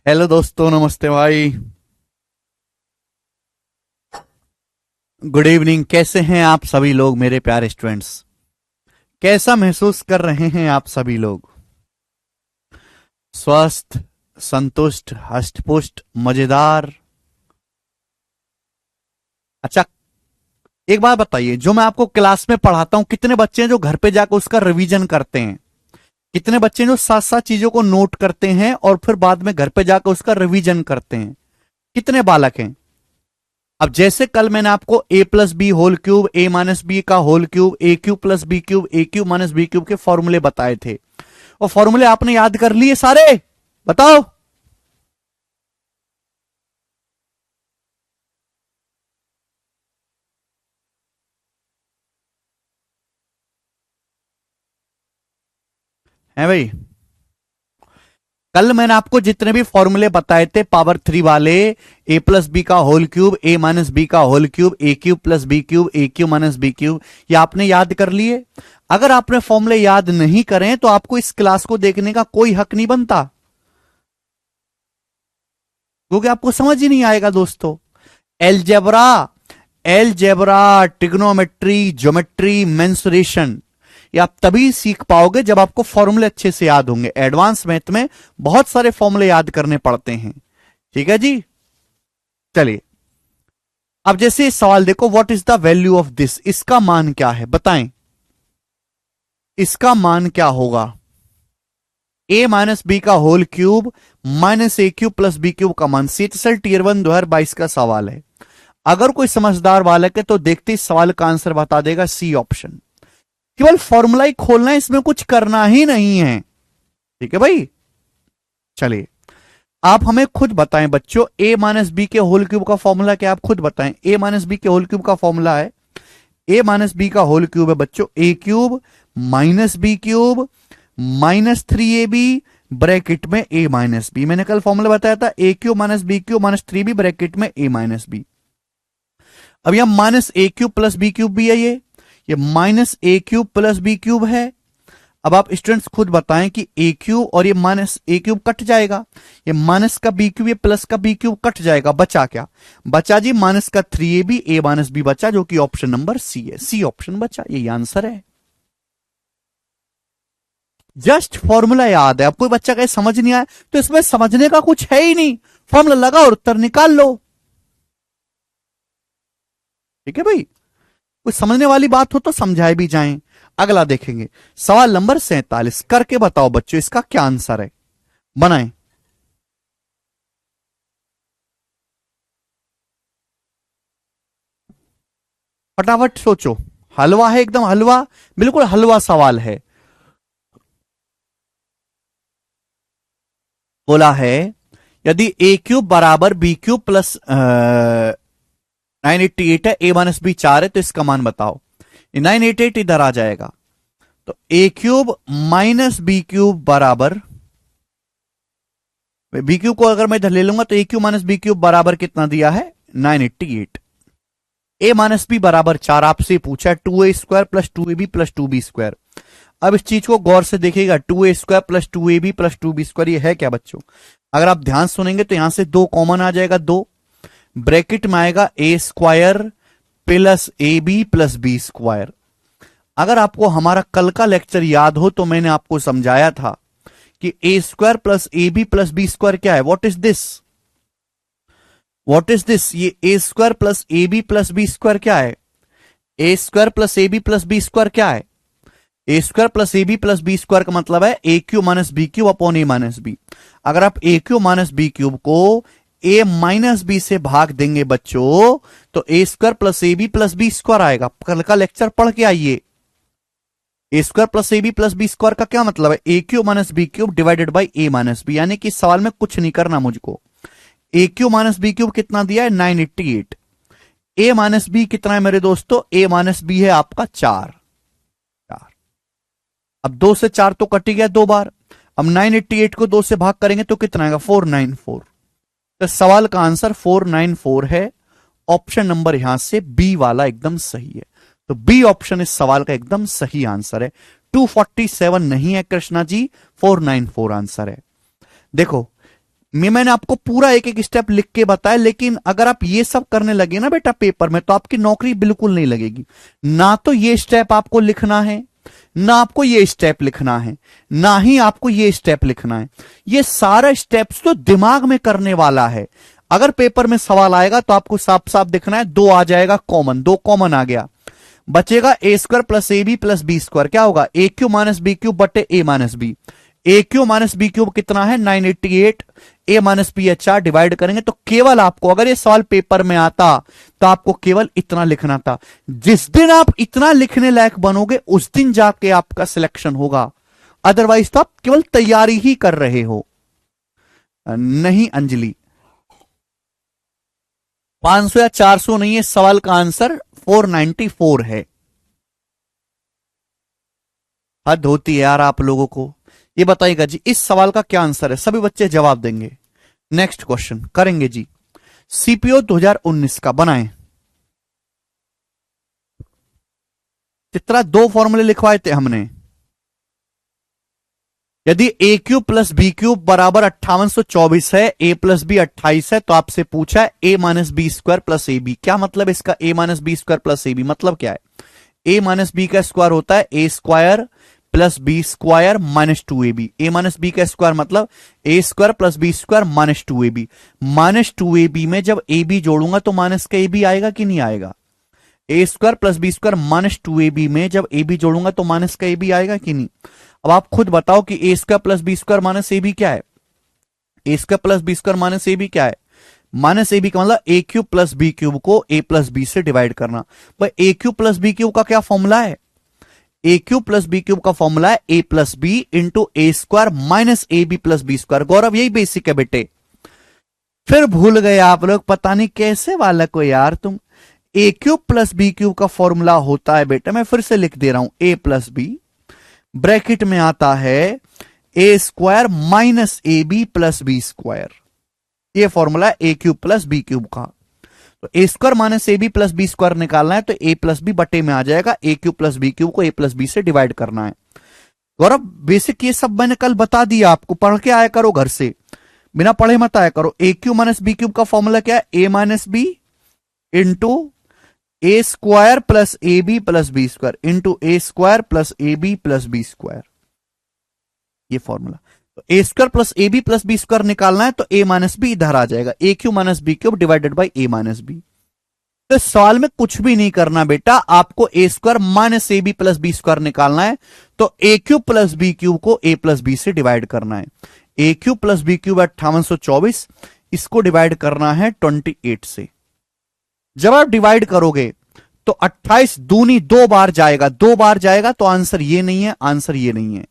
Hello दोस्तों, नमस्ते भाई। Good evening. कैसे हैं आप सभी लोग, मेरे प्यारे स्टूडेंट्स? कैसा महसूस कर रहे हैं आप सभी लोग? स्वस्थ, संतुष्ट, हष्टपुष्ट, मजेदार? अच्छा, एक बात बताइए, जो मैं आपको क्लास में पढ़ाता हूं, कितने बच्चे हैं जो घर पे जाकर उसका रिवीजन करते हैं? कितने बच्चे हैं जो साथ साथ चीजों को नोट करते हैं और फिर बाद में घर पे जाकर उसका रिवीजन करते हैं? कितने बालक हैं? अब जैसे कल मैंने आपको a plus B whole cube, a minus B का whole cube, A cube plus B cube, A cube minus B cube के फॉर्मूले बताए थे, और फॉर्मूले आपने याद कर लिए सारे? बताओ। है भाई? कल मैंने आपको जितने भी फॉर्मूले बताए थे पावर थ्री वाले, ए प्लस बी का होल क्यूब, ए माइनस बी का whole cube, A cube plus B cube, A cube minus B cube, ये आपने याद कर लिए? अगर आपने फॉर्मूले याद नहीं करें तो आपको इस क्लास को देखने का कोई हक नहीं बनता, क्योंकि आपको समझ ही नहीं आएगा दोस्तों। Algebra, algebra, trigonometry, geometry, mensuration, ये आप तभी सीख पाओगे जब आपको फॉर्मूले अच्छे से याद होंगे। एडवांस मैथ में बहुत सारे फॉर्मूले याद करने पड़ते हैं। ठीक है जी, चलिए। अब जैसे सवाल देखो, what is the value of this, इसका मान क्या है बताएं। इसका मान क्या होगा? ए माइनस बी का whole cube minus A cube plus B cube का मान। सीएचएसएल टीयर 1 2022 का सवाल है। अगर कोई समझदार बालक है तो देखते ही सवाल का आंसर बता देगा, सी ऑप्शन। केवल फॉर्मूला ही खोलना है, इसमें कुछ करना ही नहीं है। ठीक है भाई, चलिए। आप हमें खुद बताएं बच्चों, ए माइनस बी के होल क्यूब का फॉर्मूला क्या, आप खुद बताएं। ए माइनस बी के होल क्यूब का फॉर्मूला है, ए माइनस बी का होल क्यूब है बच्चों, A cube minus B cube minus three A B bracket में ए माइनस बी। मैंने कल फॉर्मूला बताया था, A cube minus B cube minus three B bracket में ए माइनस बी। अब यहां minus A cube plus B cube भी है, ये minus A cube plus B cube है। अब आप स्टूडेंट्स खुद बताएं कि ए क्यूब और ये माइनस ए क्यूब कट जाएगा, ये माइनस का बी क्यूब, ये प्लस का बी क्यूब कट जाएगा, बचा क्या? बचा जी माइनस का three A B, A minus B बचा, जो कि ऑप्शन नंबर सी है। सी ऑप्शन बचा, यही आंसर है। जस्ट फॉर्मूला याद है। अब कोई बच्चा कहे समझ नहीं आया, तो इसमें समझने का कुछ है ही नहीं, फॉर्मूला लगा और उत्तर निकाल लो। ठीक है भाई, कोई समझने वाली बात हो तो समझाए भी जाएं। अगला देखेंगे, सवाल नंबर 47। करके बताओ बच्चों इसका क्या आंसर है, बनाएं। फटाफट सोचो, हलवा है एकदम, हलवा, बिल्कुल हलवा सवाल है। बोला है, यदि ए क्यूब बराबर बी क्यूब प्लस 988 है, ए माइनस बी 4 है, तो इसका मान बताओ। 988 इधर आ जाएगा, तो A cube minus B cube बराबर, बी क्यूब को अगर मैं इधर ले लूंगा तो A cube minus B cube बराबर कितना दिया है? 988। ए माइनस बी बराबर 4 आपसे पूछा है, 2a² plus 2ab plus 2b²। अब इस चीज को गौर से देखिएगा, 2a² plus 2ab plus 2b², ये है क्या बच्चों? अगर आप ध्यान सुनेंगे तो यहां से दो कॉमन आ जाएगा, दो ब्रैकेट में आएगा a² plus ab plus b²। अगर आपको हमारा कल का लेक्चर याद हो तो मैंने आपको समझाया था कि a² plus ab plus b² क्या है? What is this? What is this? ये a² plus ab plus b² क्या है? a² plus ab plus b² क्या है? a² plus ab plus b² का मतलब है a cube minus B cube upon a minus B. अगर आप a cube minus B cube को a माइनस बी से भाग देंगे बच्चों, तो a² plus ab plus b² आएगा। कल का लेक्चर पढ़ के आइए। a² plus ab plus b² का क्या मतलब है? a cube minus B cube divided by a minus B. यानी कि इस सवाल में कुछ नहीं करना मुझको। A cube minus B cube कितना दिया है? 988। ए माइनस बी कितना है मेरे दोस्तों? ए माइनस बी है आपका 4। अब 2 से 4 तो कट ही गया दो बार। अब 988 को 2 से भाग करेंगे तो कितना आएगा? 494। तो सवाल का आंसर 494 है। ऑप्शन नंबर यहां से बी वाला एकदम सही है। तो बी ऑप्शन इस सवाल का एकदम सही आंसर है। 247 नहीं है कृष्णा जी, 494 आंसर है। देखो, मैंने आपको पूरा एक एक स्टेप लिख के बताया, लेकिन अगर आप ये सब करने लगे ना बेटा पेपर में, तो आपकी नौकरी बिल्कुल नहीं लगेगी। ना तो ये स्टेप आपको लिखना है, ना आपको ये स्टेप लिखना है, ना ही आपको ये स्टेप लिखना है। ये सारा स्टेप्स तो दिमाग में करने वाला है। अगर पेपर में सवाल आएगा तो आपको साफ साफ दिखना है, दो आ जाएगा कॉमन, दो कॉमन आ गया, बचेगा A square plus A B plus B square. क्या होगा? A cube minus B cube बटे A minus B. A cube minus B cube कितना है? 988। A minus B H R divide करेंगे तो केवल आपको, अगर ये सवाल पेपर में आता तो आपको केवल इतना लिखना था। जिस दिन आप इतना लिखने लायक बनोगे उस दिन जाके आपका सिलेक्शन होगा, अदरवाइज तो आप केवल तैयारी ही कर रहे हो। नहीं अंजलि, 500 या 400 नहीं है, सवाल का आंसर 494 है। हद होती है यार आप लोगों को। ये बताइएगा जी इस सवाल का क्या आंसर है, सभी बच्चे जवाब देंगे। नेक्स्ट क्वेश्चन करेंगे जी। सीपीओ 2019 का बनाएं। चित्रा दो फॉर्मूले लिखवाए थे हमने। यदि ए क्यूब प्लस बी क्यूब बराबर 5824 है, ए प्लस बी 28 है, तो आपसे पूछा है A minus B square plus A B. क्या मतलब इसका? A minus B square plus A B मतलब क्या है? ए माइनस बी का स्क्वायर होता है A square plus B square minus 2ab। A minus B का स्क्वायर मतलब A square plus B square minus 2ab। Minus 2ab में जब ए बी जोड़ूंगा तो माइनस का ए बी आएगा कि नहीं आएगा? ए square plus B square minus 2ab में जब ए बी जोड़ूंगा तो माइनस का ए बी आएगा कि नहीं? अब आप खुद बताओ कि A square plus B square minus A B क्या है? A square plus B square minus A B क्या है? माइनस ए बी का मतलब A cube plus B cube को ए प्लस बी से डिवाइड करना। भाई A cube plus B cube का क्या फॉर्मूला है? A cube plus B cube का फॉर्मूला है A plus B into A square minus A B plus B square. गौरव यही बेसिक है बेटे। फिर भूल गए आप लोग, पता नहीं कैसे बालक को यार तुम। ए क्यूब प्लस बी क्यूब का फॉर्मूला होता है बेटा, मैं फिर से लिख दे रहा हूं, ए प्लस बी ब्रैकेट में आता है A square minus A B plus B square. ये फॉर्मूला है A cube plus B cube का। तो A square minus A B plus B square निकालना है तो ए प्लस बी बटे में आ जाएगा A cube plus B cube को ए प्लस बी से डिवाइड करना है। गौरव बेसिक ये सब मैंने कल बता दिया आपको, पढ़ के आया करो घर से, बिना पढ़े मत आया करो। A cube minus B cube का फॉर्मूला क्या है? A minus B into A square plus A B plus B square into A square plus A B plus B square. ये फॉर्मूला। तो A square plus A B plus B square निकालना है तो A minus B इधर आ जाएगा, A cube minus B cube divided by A minus B. तो सवाल में कुछ भी नहीं करना बेटा, आपको A square minus A B plus B square निकालना है तो A cube plus B cube को ए प्लस बी से डिवाइड करना है। A cube plus B cube 5824, इसको डिवाइड करना है 28 से। जब आप डिवाइड करोगे तो 28 दूनी दो बार जाएगा, दो बार जाएगा तो आंसर ये नहीं है, आंसर ये नहीं है।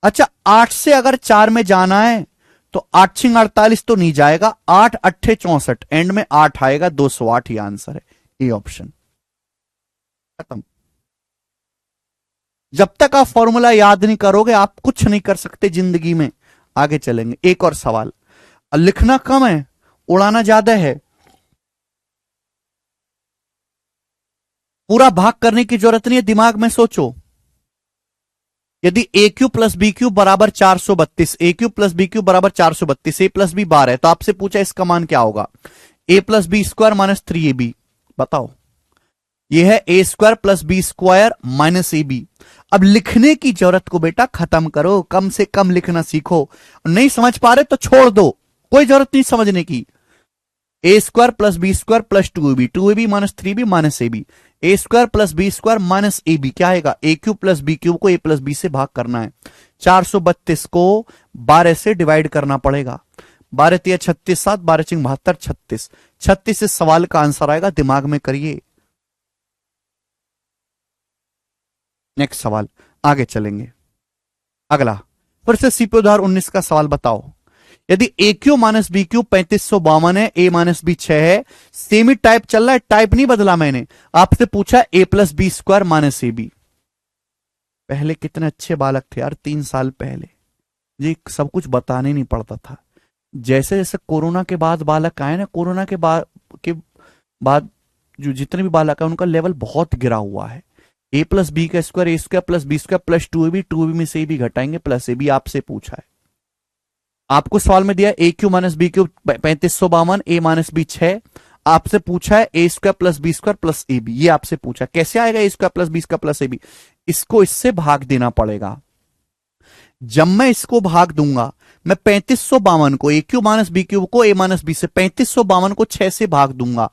अच्छा 8 से अगर 4 में जाना है तो 8 छिंग 48 तो नहीं जाएगा, 8 अट्ठे 64, एंड में 8 आएगा, 208 ही आंसर है, ए ऑप्शन। खत्म। जब तक आप फॉर्मूला याद नहीं करोगे आप कुछ नहीं कर सकते जिंदगी में। आगे चलेंगे, एक और सवाल। लिखना कम है, उड़ाना ज्यादा है। पूरा भाग करने की जरूरत नहीं है, दिमाग में सोचो। यदि ए क्यूब प्लस बी क्यूब बराबर 432, ए क्यूब प्लस बी क्यूब बराबर 432, ए प्लस बी 12 है, तो आपसे पूछा इसका मान क्या होगा? A plus B square minus 3ab। बताओ, यह है A square plus B square minus A B. अब लिखने की जरूरत को बेटा खत्म करो, कम से कम लिखना सीखो। नहीं समझ पा रहे तो छोड़ दो, कोई जरूरत नहीं समझने की। A square plus B square plus 2ab, 2ab minus 3b minus A B. A square plus B square minus A B क्या आएगा? A cube plus B cube को ए प्लस बी से भाग करना है। 432 को 12 से डिवाइड करना पड़ेगा। 12 तिया 36, 7 12 चिंग 72, 36। 36 इस सवाल का आंसर आएगा, दिमाग में करिए। नेक्स्ट सवाल, आगे चलेंगे। अगला फिर से सीपीओ 2019 का सवाल बताओ। यदि ए क्यू माइनस बी क्यू 3552 है, ए माइनस बी 6 है, सेमी टाइप चल रहा है, टाइप नहीं बदला मैंने, आपसे पूछा A plus B square minus A B. पहले कितने अच्छे बालक थे यार, 3 साल पहले जी सब कुछ बताने नहीं पड़ता था। जैसे जैसे कोरोना के बाद बालक आए ना, कोरोना के बाद जो जितने भी बालक है उनका लेवल बहुत गिरा हुआ है। ए प्लस बी का square, A square plus B square plus 2ab, 2ab में से भी घटाएंगे प्लस ए बी, आपसे पूछा है। आपको सवाल में दिया A cube minus B cube 3552, A minus B 6। आपसे पूछा है A square plus B square plus A B, ये आपसे पूछा कैसे आएगा ए square plus B square plus A B. इसको इससे भाग देना पड़ेगा। जब मैं इसको भाग दूंगा, मैं 3552 को ए क्यू माइनस बी क्यूब को ए माइनस बी से 3552 को 6 से भाग दूंगा,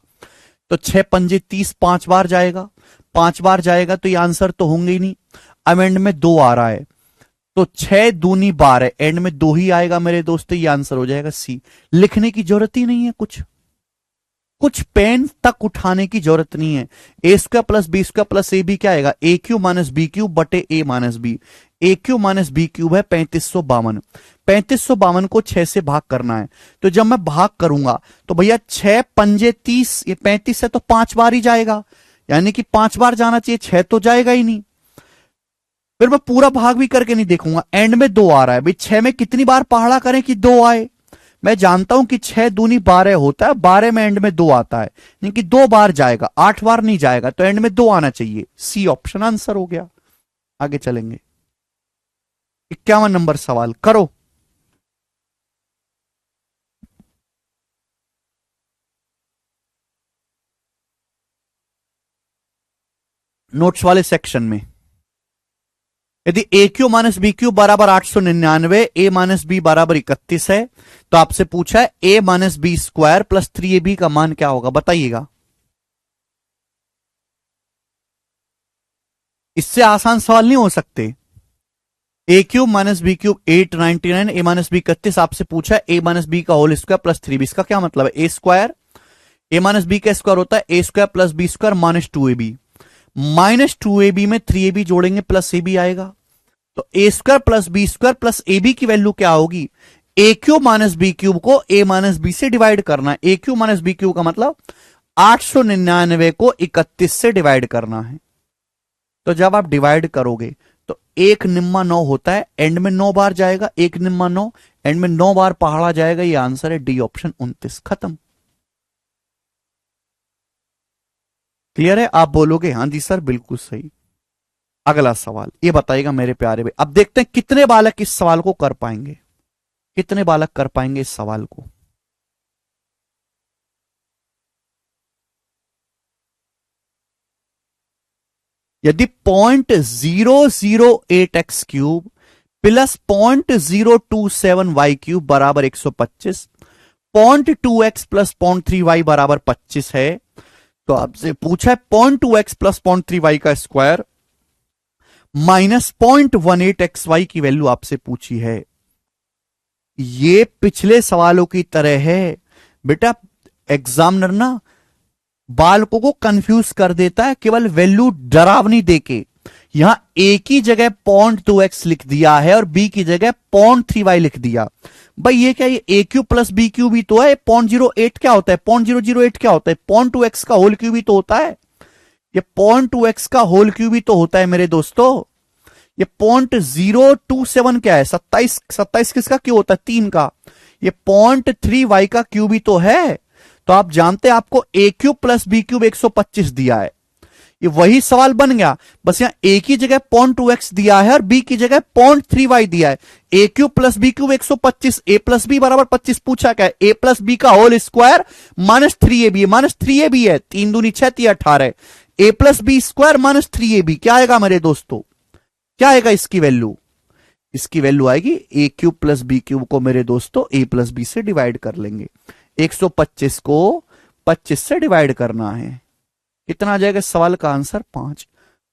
तो 6 पंजे 30, 5 बार जाएगा, 5 बार जाएगा तो ये आंसर तो होंगे ही नहीं। अब एंड में 2 आ रहा है, तो 6 दूनी 12, एंड में 2 ही आएगा मेरे दोस्तों, ये आंसर हो जाएगा सी। लिखने की जरूरत ही नहीं है, कुछ पेन तक उठाने की जरूरत नहीं है। A square plus B square plus A B क्या आएगा, A cube minus B cube बटे A minus B. A cube minus B cube है 3552, 3552 को 6 से भाग करना है। तो जब मैं भाग करूंगा तो भैया 6 पंजे 30, ये 35 है तो 5 बार ही जाएगा, यानी कि 5 बार जाना चाहिए, 6 तो जाएगा ही नहीं। फिर मैं पूरा भाग भी करके नहीं देखूंगा, एंड में 2 आ रहा है। भाई 6 में कितनी बार पहाड़ा करें कि 2 आए। मैं जानता हूं कि 6 दूनी 12 होता है, 12 में एंड में 2 आता है, यानी कि 2 बार जाएगा, 8 बार नहीं जाएगा, तो एंड में 2 आना चाहिए। सी ऑप्शन आंसर हो गया। आगे चलेंगे, 51 नंबर सवाल करो। नोट्स वाले सेक्शन में यदि ए क्यू माइनस बी क्यू बराबर 899, ए माइनस बी बराबर 31 है, तो आपसे पूछा है A minus B square plus 3ab का मान क्या होगा, बताइएगा। इससे आसान सवाल नहीं हो सकते। A cube minus B cube 899, A minus B 31, आपसे पूछा ए माइनस बी का होल स्क्वायर प्लस 3b। इसका क्या मतलब है, A square, A minus B का स्क्वायर होता है A square plus B square minus 2ab, minus 2ab में 3ab जोड़ेंगे प्लस ab आएगा, तो A square plus B square plus A B की वैल्यू क्या होगी, A cube minus B cube को ए माइनस बी से डिवाइड करना है। A cube minus B cube का मतलब 899 को 31 से डिवाइड करना है। तो जब आप डिवाइड करोगे तो 1 निम्मा 9 होता है, एंड में 9 बार जाएगा, 1 निम्मा 9, एंड में 9 बार पहाड़ा जाएगा। ये आंसर है डी ऑप्शन 29। खत्म। क्लियर है? आप बोलोगे हाँ जी सर बिल्कुल सही। अगला सवाल ये बताइएगा मेरे प्यारे भाई। अब देखते हैं कितने बालक इस सवाल को कर पाएंगे, कितने बालक कर पाएंगे इस सवाल को। यदि 0.008 x cube plus 0.027 y cube बराबर 125, 0.2x प्लस 0.3y बराबर 25 है, तो आपसे पूछा है 0.2x प्लस 0.3y का स्क्वायर माइनस 0.18xy की वैल्यू आपसे पूछी है। ये पिछले सवालों की तरह है बेटा। एग्जामिनर ना बालकों को कंफ्यूज कर देता है केवल वैल्यू डरावनी देके। यहां ए की जगह 0.2x लिख दिया है और बी की जगह 0.3y लिख दिया। भाई ये क्या, ये ए क्यू प्लस बी क्यू भी तो है। 0.08 क्या होता है, 0.008 क्या होता है, 0.2x का होल क्यू भी तो होता है। ये 0.2x का होल क्यू भी तो होता है मेरे दोस्तों। ये 0.027 क्या है, 27, 27 किसका क्यू होता है, 3 का। ये 0.3y का क्यू भी तो है। तो आप जानते हैं आपको ए क्यूब प्लस बी क्यूब 125 दिया है। ये वही सवाल बन गया, बस यहां ए की जगह 0.2x दिया है और बी की जगह 0.3y दिया है। A cube plus B cube 125, A plus B बराबर 25 पूछा क्या है, ए प्लस बी का whole square minus 3ab, minus 3ab है, 3 दूनी 6 3 18, A plus B square minus 3ab क्या आएगा मेरे दोस्तों, क्या आएगा इसकी वैल्यू, इसकी वैल्यू आएगी ए क्यूब प्लस बी क्यूब को मेरे दोस्तों ए प्लस बी से डिवाइड कर लेंगे। 125 को 25 से डिवाइड करना है, कितना आ जाएगा सवाल का आंसर 5।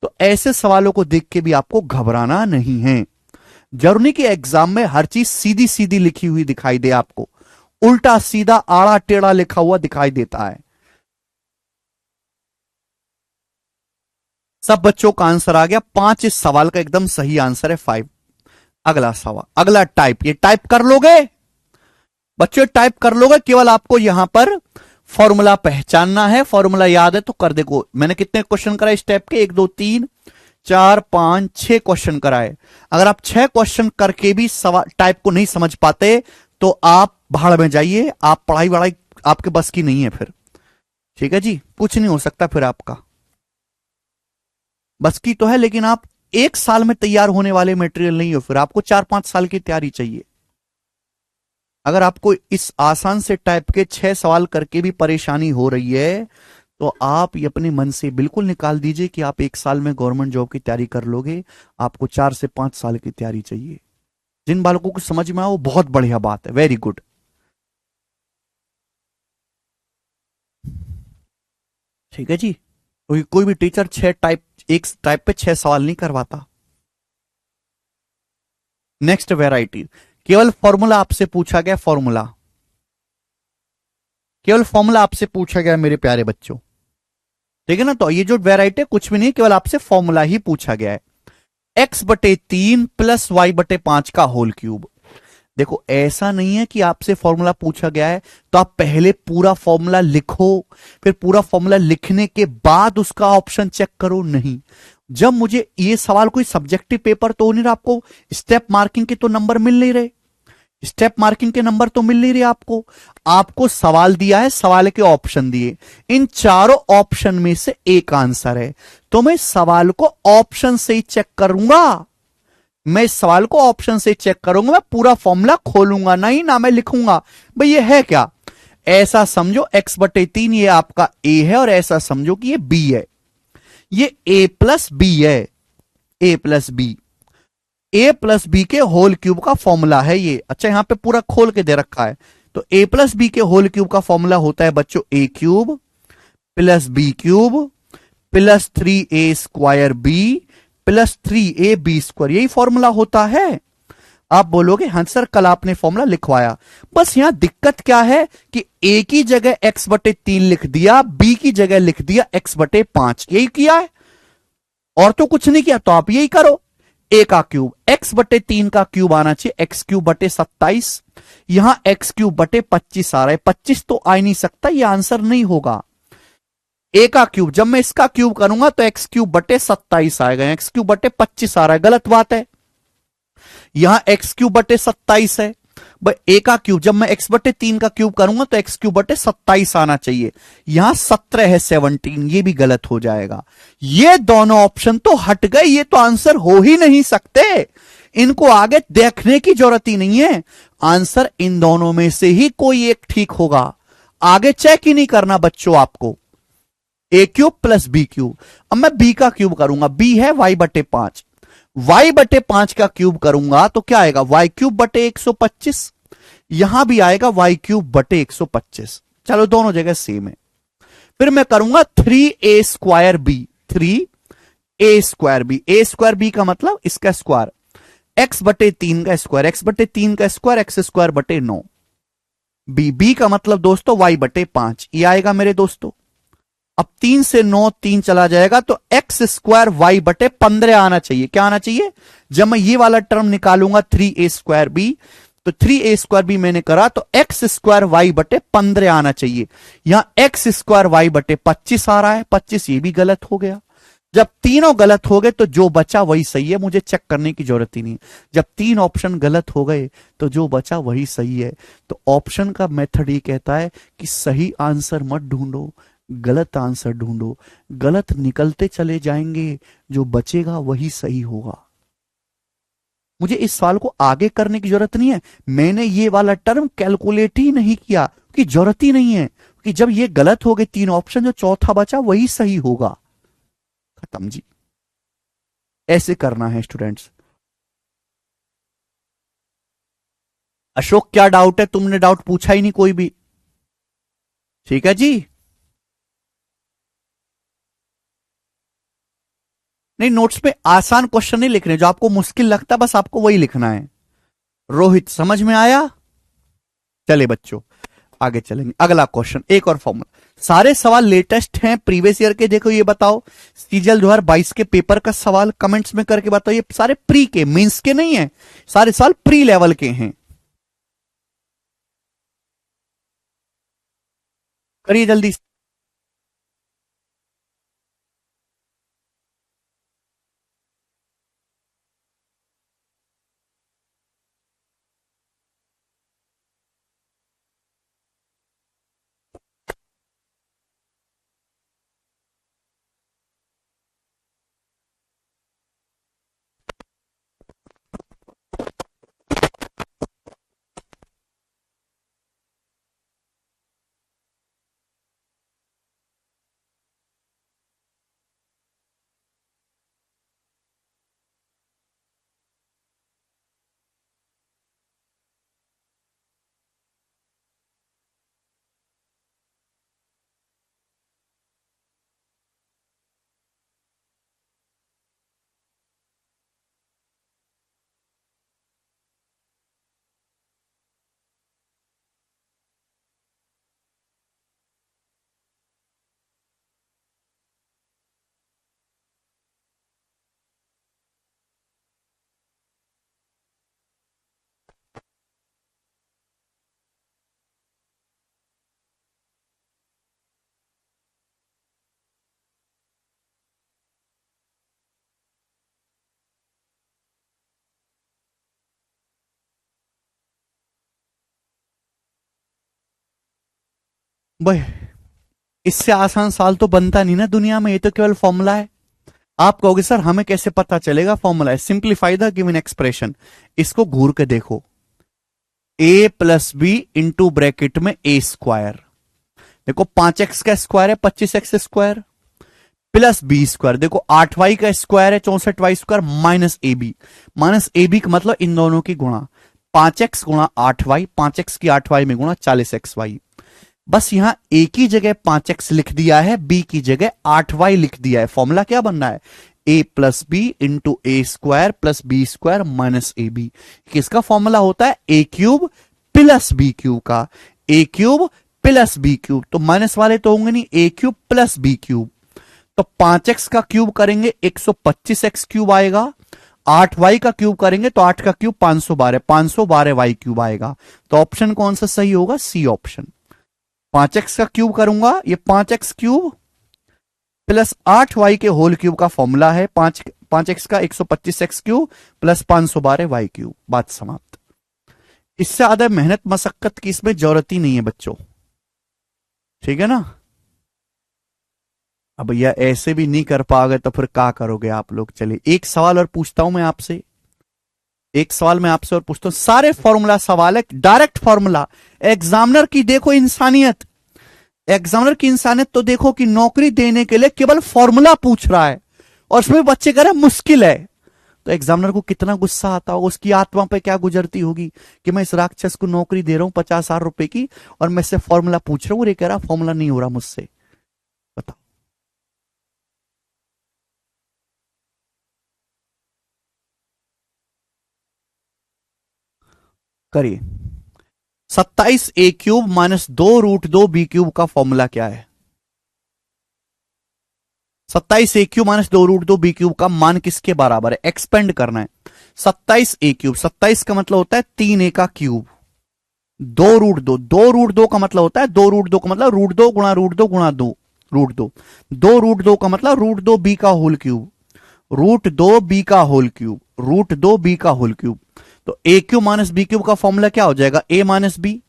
तो ऐसे सवालों को देख के भी आपको घबराना नहीं है। जरूरी कि एग्जाम में हर चीज सीधी सीधी लिखी हुई दिखाई दे, आपको उल्टा सीधा आड़ा टेढ़ा लिखा हुआ दिखाई देता है। सब बच्चों का आंसर आ गया 5। इस सवाल का एकदम सही आंसर है 5। अगला सवाल, अगला टाइप, ये टाइप कर लोगे बच्चों, टाइप कर लोगे। केवल आपको यहां पर फॉर्मूला पहचानना है, फॉर्मूला याद है तो कर देखो। मैंने कितने क्वेश्चन कराए इस टाइप के, 1 2 3 4 5 6 क्वेश्चन कराए। अगर आप 6 क्वेश्चन करके भी सवाल टाइप को नहीं समझ पाते तो आप भाड़ में जाइए, आप पढ़ाई वढ़ाई आपके बस की नहीं है फिर। ठीक है जी, कुछ नहीं हो सकता फिर आपका। बस की तो है लेकिन आप 1 साल में तैयार होने वाले मटेरियल नहीं हो, फिर आपको 4 5 साल की तैयारी चाहिए। अगर आपको इस आसान से टाइप के 6 सवाल करके भी परेशानी हो रही है तो आप ये अपने मन से बिल्कुल निकाल दीजिए कि आप 1 साल में गवर्नमेंट जॉब की तैयारी कर लोगे। आपको 4 से 5 साल की तैयारी चाहिए। जिन बालकों को समझ में आए वो बहुत बढ़िया बात है, वेरी गुड। ठीक है जी। कोई भी टीचर एक टाइप पे 6 सवाल नहीं करवाता। नेक्स्ट वेराइटी, केवल फॉर्मूला आपसे पूछा गया, फॉर्मूला, केवल फॉर्मूला आपसे पूछा गया मेरे प्यारे बच्चों। ठीक है ना, तो ये जो वेराइटी है कुछ भी नहीं, केवल आपसे फॉर्मूला ही पूछा गया है। x/3 प्लस y/5 का होल क्यूब। देखो ऐसा नहीं है कि आपसे फॉर्मूला पूछा गया है तो आप पहले पूरा फॉर्मूला लिखो, फिर पूरा फॉर्मूला लिखने के बाद उसका ऑप्शन चेक करो, नहीं। जब मुझे ये सवाल कोई सब्जेक्टिव पेपर तो नहीं रहा, आपको स्टेप मार्किंग के तो नंबर मिल नहीं रहे, स्टेप मार्किंग के नंबर तो मिल नहीं रहे आपको। आपको सवाल दिया है, सवाल के ऑप्शन दिए, इन चारों ऑप्शन में से एक आंसर है, तो मैं सवाल को ऑप्शन से ही चेक करूंगा। मैं इस सवाल को ऑप्शन से चेक करूंगा, मैं पूरा फॉर्मूला खोलूंगा नहीं, ना मैं लिखूंगा भाई ये है क्या। ऐसा समझो x/3 ये आपका a है और ऐसा समझो कि ये b है, ये a+b है, a+b, a+b के होल क्यूब का फॉर्मूला है ये। अच्छा यहां पे पूरा खोल के दे रखा है, तो a+b के होल क्यूब का फॉर्मूला होता है बच्चों a³ +b³ +3a² +3ab², यही फॉर्मूला होता है। आप बोलोगे हाँ सर कल आपने फॉर्मूला लिखवाया, बस यहां दिक्कत क्या है कि a की जगह x/3 लिख दिया, b की जगह लिख दिया x/5, यही किया है और तो कुछ नहीं किया। तो आप यही करो, a का क्यूब x/3 का क्यूब आना चाहिए x³ /27, यहां x³ /25 आ रहा है, 25 तो आ ही नहीं सकता, यह आंसर नहीं होगा। a का क्यूब जब मैं इसका क्यूब करूंगा तो x³ /27 आएगा, x³ /25 आ रहा है, गलत बात है। यहां x³ /27 है, ए का क्यूब जब मैं x/3 का क्यूब करूंगा तो x³ /27 आना चाहिए, यहां 17 है 17, ये भी गलत हो जाएगा। ये दोनों ऑप्शन तो हट गए, ये तो आंसर हो ही नहीं सकते, इनको आगे देखने की जरूरत ही नहीं है। आंसर इन दोनों में से ही कोई एक ठीक होगा, आगे चेक ही नहीं करना बच्चों आपको। a³ + b³, अब मैं b का क्यूब करूंगा, b है y/5, y/5 का क्यूब करूंगा तो क्या आएगा y³ /125, यहां भी आएगा y³ /125, चलो दोनों जगह सेम है। फिर मैं करूंगा 3a²b, 3a²b, a²b का मतलब इसका स्क्वायर, x/3 का स्क्वायर, x/3 का स्क्वायर x²/9, b का मतलब दोस्तों y/5, ये आएगा मेरे दोस्तों। अब 3 से 9 3 चला जाएगा तो x² y/15 आना चाहिए, क्या आना चाहिए। जब मैं ये वाला टर्म निकालूंगा 3a²b, तो 3a²b मैंने करा तो x² y/15 आना चाहिए, यहां x² y/25 आ रहा है, 25 ये भी गलत हो गया। जब तीनों गलत हो गए तो जो बचा वही सही है, मुझे चेक करने की जरूरत ही नहीं। जब 3 ऑप्शन गलत हो गए तो जो बचा वही सही है। तो ऑप्शन का मेथड ये कहता है कि सही आंसर मत ढूंढो, गलत आंसर ढूंढो, गलत निकलते चले जाएंगे, जो बचेगा वही सही होगा। मुझे इस सवाल को आगे करने की जरूरत नहीं है, मैंने ये वाला टर्म कैलकुलेट ही नहीं किया कि जरूरत ही नहीं है, कि जब ये गलत हो गए 3 ऑप्शन, जो चौथा बचा वही सही होगा, खत्म जी। ऐसे करना है स्टूडेंट्स। अशोक क्या डाउट है, तुमने डाउट पूछा ही नहीं कोई भी। ठीक है जी, नहीं नोट्स पे आसान क्वेश्चन नहीं लिखने, जो आपको मुश्किल लगता है बस आपको वही लिखना है। रोहित समझ में आया। चले बच्चों आगे चलेंगे, अगला क्वेश्चन, एक और फॉर्मूला। सारे सवाल लेटेस्ट हैं प्रीवियस ईयर के, देखो ये बताओ सीजल 2022 के पेपर का सवाल कमेंट्स में करके बताओ, ये सारे प्री के, मेंस के नहीं है, सारे सवाल प्री लेवल के हैं। करिए जल्दी। भाई इससे आसान सवाल तो बनता नहीं ना दुनिया में, ये तो केवल फॉर्मूला है। आप कहोगे सर हमें कैसे पता चलेगा फॉर्मूला है? Simplify the given expression. इसको घूर के देखो, a plus B into bracket में ए स्क्वायर, देखो 5x का स्क्वायर है 25x square, plus B square, देखो 8y का स्क्वायर है 64y स्क्वायर, माइनस ए बी। माइनस ए बी का मतलब इन दोनों की गुणा, 5x गुणा 8y, 5x की 8y में गुणा 40xy। बस यहां a की जगह 5x लिख दिया है, b की जगह 8y लिख दिया है। फॉर्मूला क्या बनना है? a plus B into A square plus B square minus A B. किसका फॉर्मूला होता है? a cube plus B cube का। a cube plus B cube, तो माइनस वाले तो होंगे नहीं, a cube plus B cube. तो 5x का क्यूब करेंगे 125x क्यूब आएगा, 8y का क्यूब करेंगे तो 8 का क्यूब 512, 512y क्यूब आएगा। तो ऑप्शन कौन सा सही होगा? C option. 5x का क्यूब करूंगा, ये 5x क्यूब प्लस 8y के होल क्यूब का फॉर्मूला है, 5x का 125x cube plus 512y cube. बात समाप्त। इससे ज्यादा मेहनत मशक्कत की इसमें जरूरत ही नहीं है बच्चों, ठीक है ना। अब भैया ऐसे भी नहीं कर पाओगे तो फिर क्या करोगे आप लोग? चलिए एक सवाल और पूछता हूं मैं आपसे, एक सवाल मैं आपसे और पूछता हूं। सारे फॉर्मूला सवाल है, डायरेक्ट फॉर्मूला। एग्जामिनर की देखो इंसानियत, एग्जामिनर की इंसानियत तो देखो कि नौकरी देने के लिए केवल फॉर्मूला पूछ रहा है और उसमें बच्चे कह रहे हैं मुश्किल है। तो एग्जामिनर को कितना गुस्सा आता होगा, उसकी आत्मा पे क्या गुजरती होगी कि मैं इस राक्षस को नौकरी दे रहा हूं 50,000 रुपए की और मैं इससे फॉर्मूला पूछ रहा हूं और ये कह रहा फॉर्मूला नहीं हो रहा मुझसे। बताओ। करिए। 27 a cube minus 2√2 b cube का फॉर्मूला क्या है? 27 a cube minus 2√2 b cube का मान किसके बराबर है? एक्सपेंड करना है। 27 a क्यूब, 27 का मतलब होता है 3a का क्यूब, 2√2, 2√2 का मतलब होता है 2√2 का मतलब √2 गुणा √2 गुणा 2, √2, 2√2 का मतलब √2b का होल क्यूब, √2b का होल क्यूब, √2b का होल क्यूब। तो a cube minus B cube का फॉर्मूला क्या हो जाएगा? a minus B.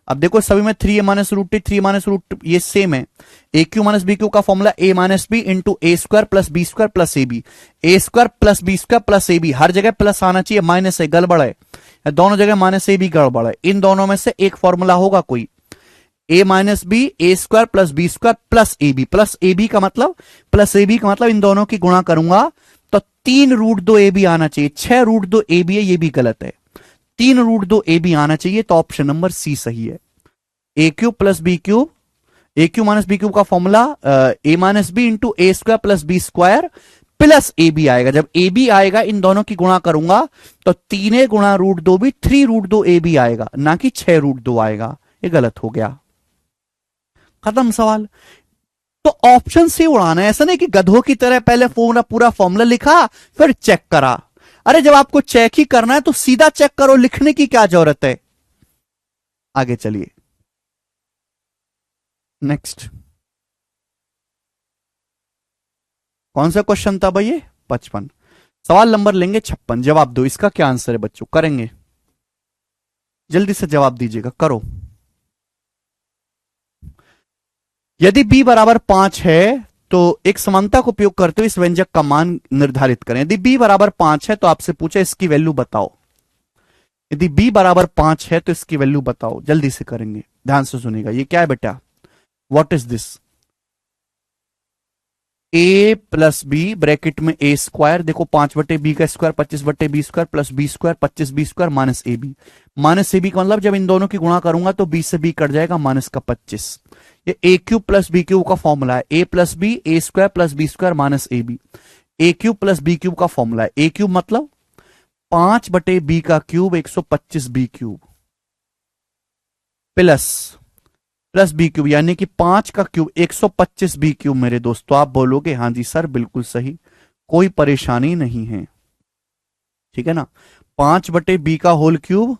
अब देखो सभी में 3a माइनस √3, 3 माइनस √2 ये सेम है। a cube minus B cube का formula a minus B into A square plus B square plus A B. A square plus B square plus A B, हर जगह plus आना चाहिए, minus है गड़बड़ है, दोनों जगह माइनस ए बी गड़बड़ है। इन दोनों में से एक फॉर्मूला होगा कोई, a minus B A square plus B square plus A B. Plus A B का मतलब, प्लस ए बी का मतलब इन दोनों की गुणा करूंगा तो 3√2ab आना चाहिए। 6√2ab है, ये भी गलत है, 3√2ab आना चाहिए। तो ऑप्शन नंबर सी सही है। A cube plus B cube, A cube minus B cube का formula A minus B into A square plus B square plus A B आएगा। जब ए बी आएगा इन दोनों की गुणा करूंगा तो 3 गुणा √2b 3√2ab आएगा, ना कि 6√2 आएगा। ये गलत हो गया, खत्म सवाल। तो ऑप्शन से उड़ाना है, ऐसा नहीं कि गधों की तरह पहले पूरा फॉर्मूला लिखा फिर चेक करा। अरे जब आपको चेक ही करना है तो सीधा चेक करो, लिखने की क्या जरूरत है। आगे चलिए नेक्स्ट। कौन सा क्वेश्चन था भाई? 55। सवाल नंबर लेंगे 56। जवाब दो, इसका क्या आंसर है बच्चों? करेंगे, जल्दी से जवाब दीजिएगा, करो। यदि b बराबर 5 है तो एक समानता का उपयोग करते हुए इस व्यंजक का मान निर्धारित करें। यदि b बराबर 5 है तो आपसे पूछे इसकी वैल्यू बताओ। यदि b बराबर 5 है तो इसकी वैल्यू बताओ, जल्दी से करेंगे, ध्यान से सुनिएगा। ये क्या है बेटा? What is this? a plus B bracket में a स्क्वायर, देखो 5/b का square 25/b square plus b square 25b square minus ए बी। माइनस ए बी का मतलब जब इन दोनों की गुणा करूंगा तो b से b कट जाएगा, माइनस का 25। ये a cube plus B cube का फॉर्मूला है, a plus B A square plus B square minus A B. A cube plus B cube का फॉर्मूला है, a क्यूब मतलब 5/b का cube 125b cube plus B cube यानी कि 5 का cube 125b cube. मेरे दोस्तों आप बोलोगे हाँ जी सर बिल्कुल सही, कोई परेशानी नहीं है, ठीक है ना। 5/b का होल क्यूब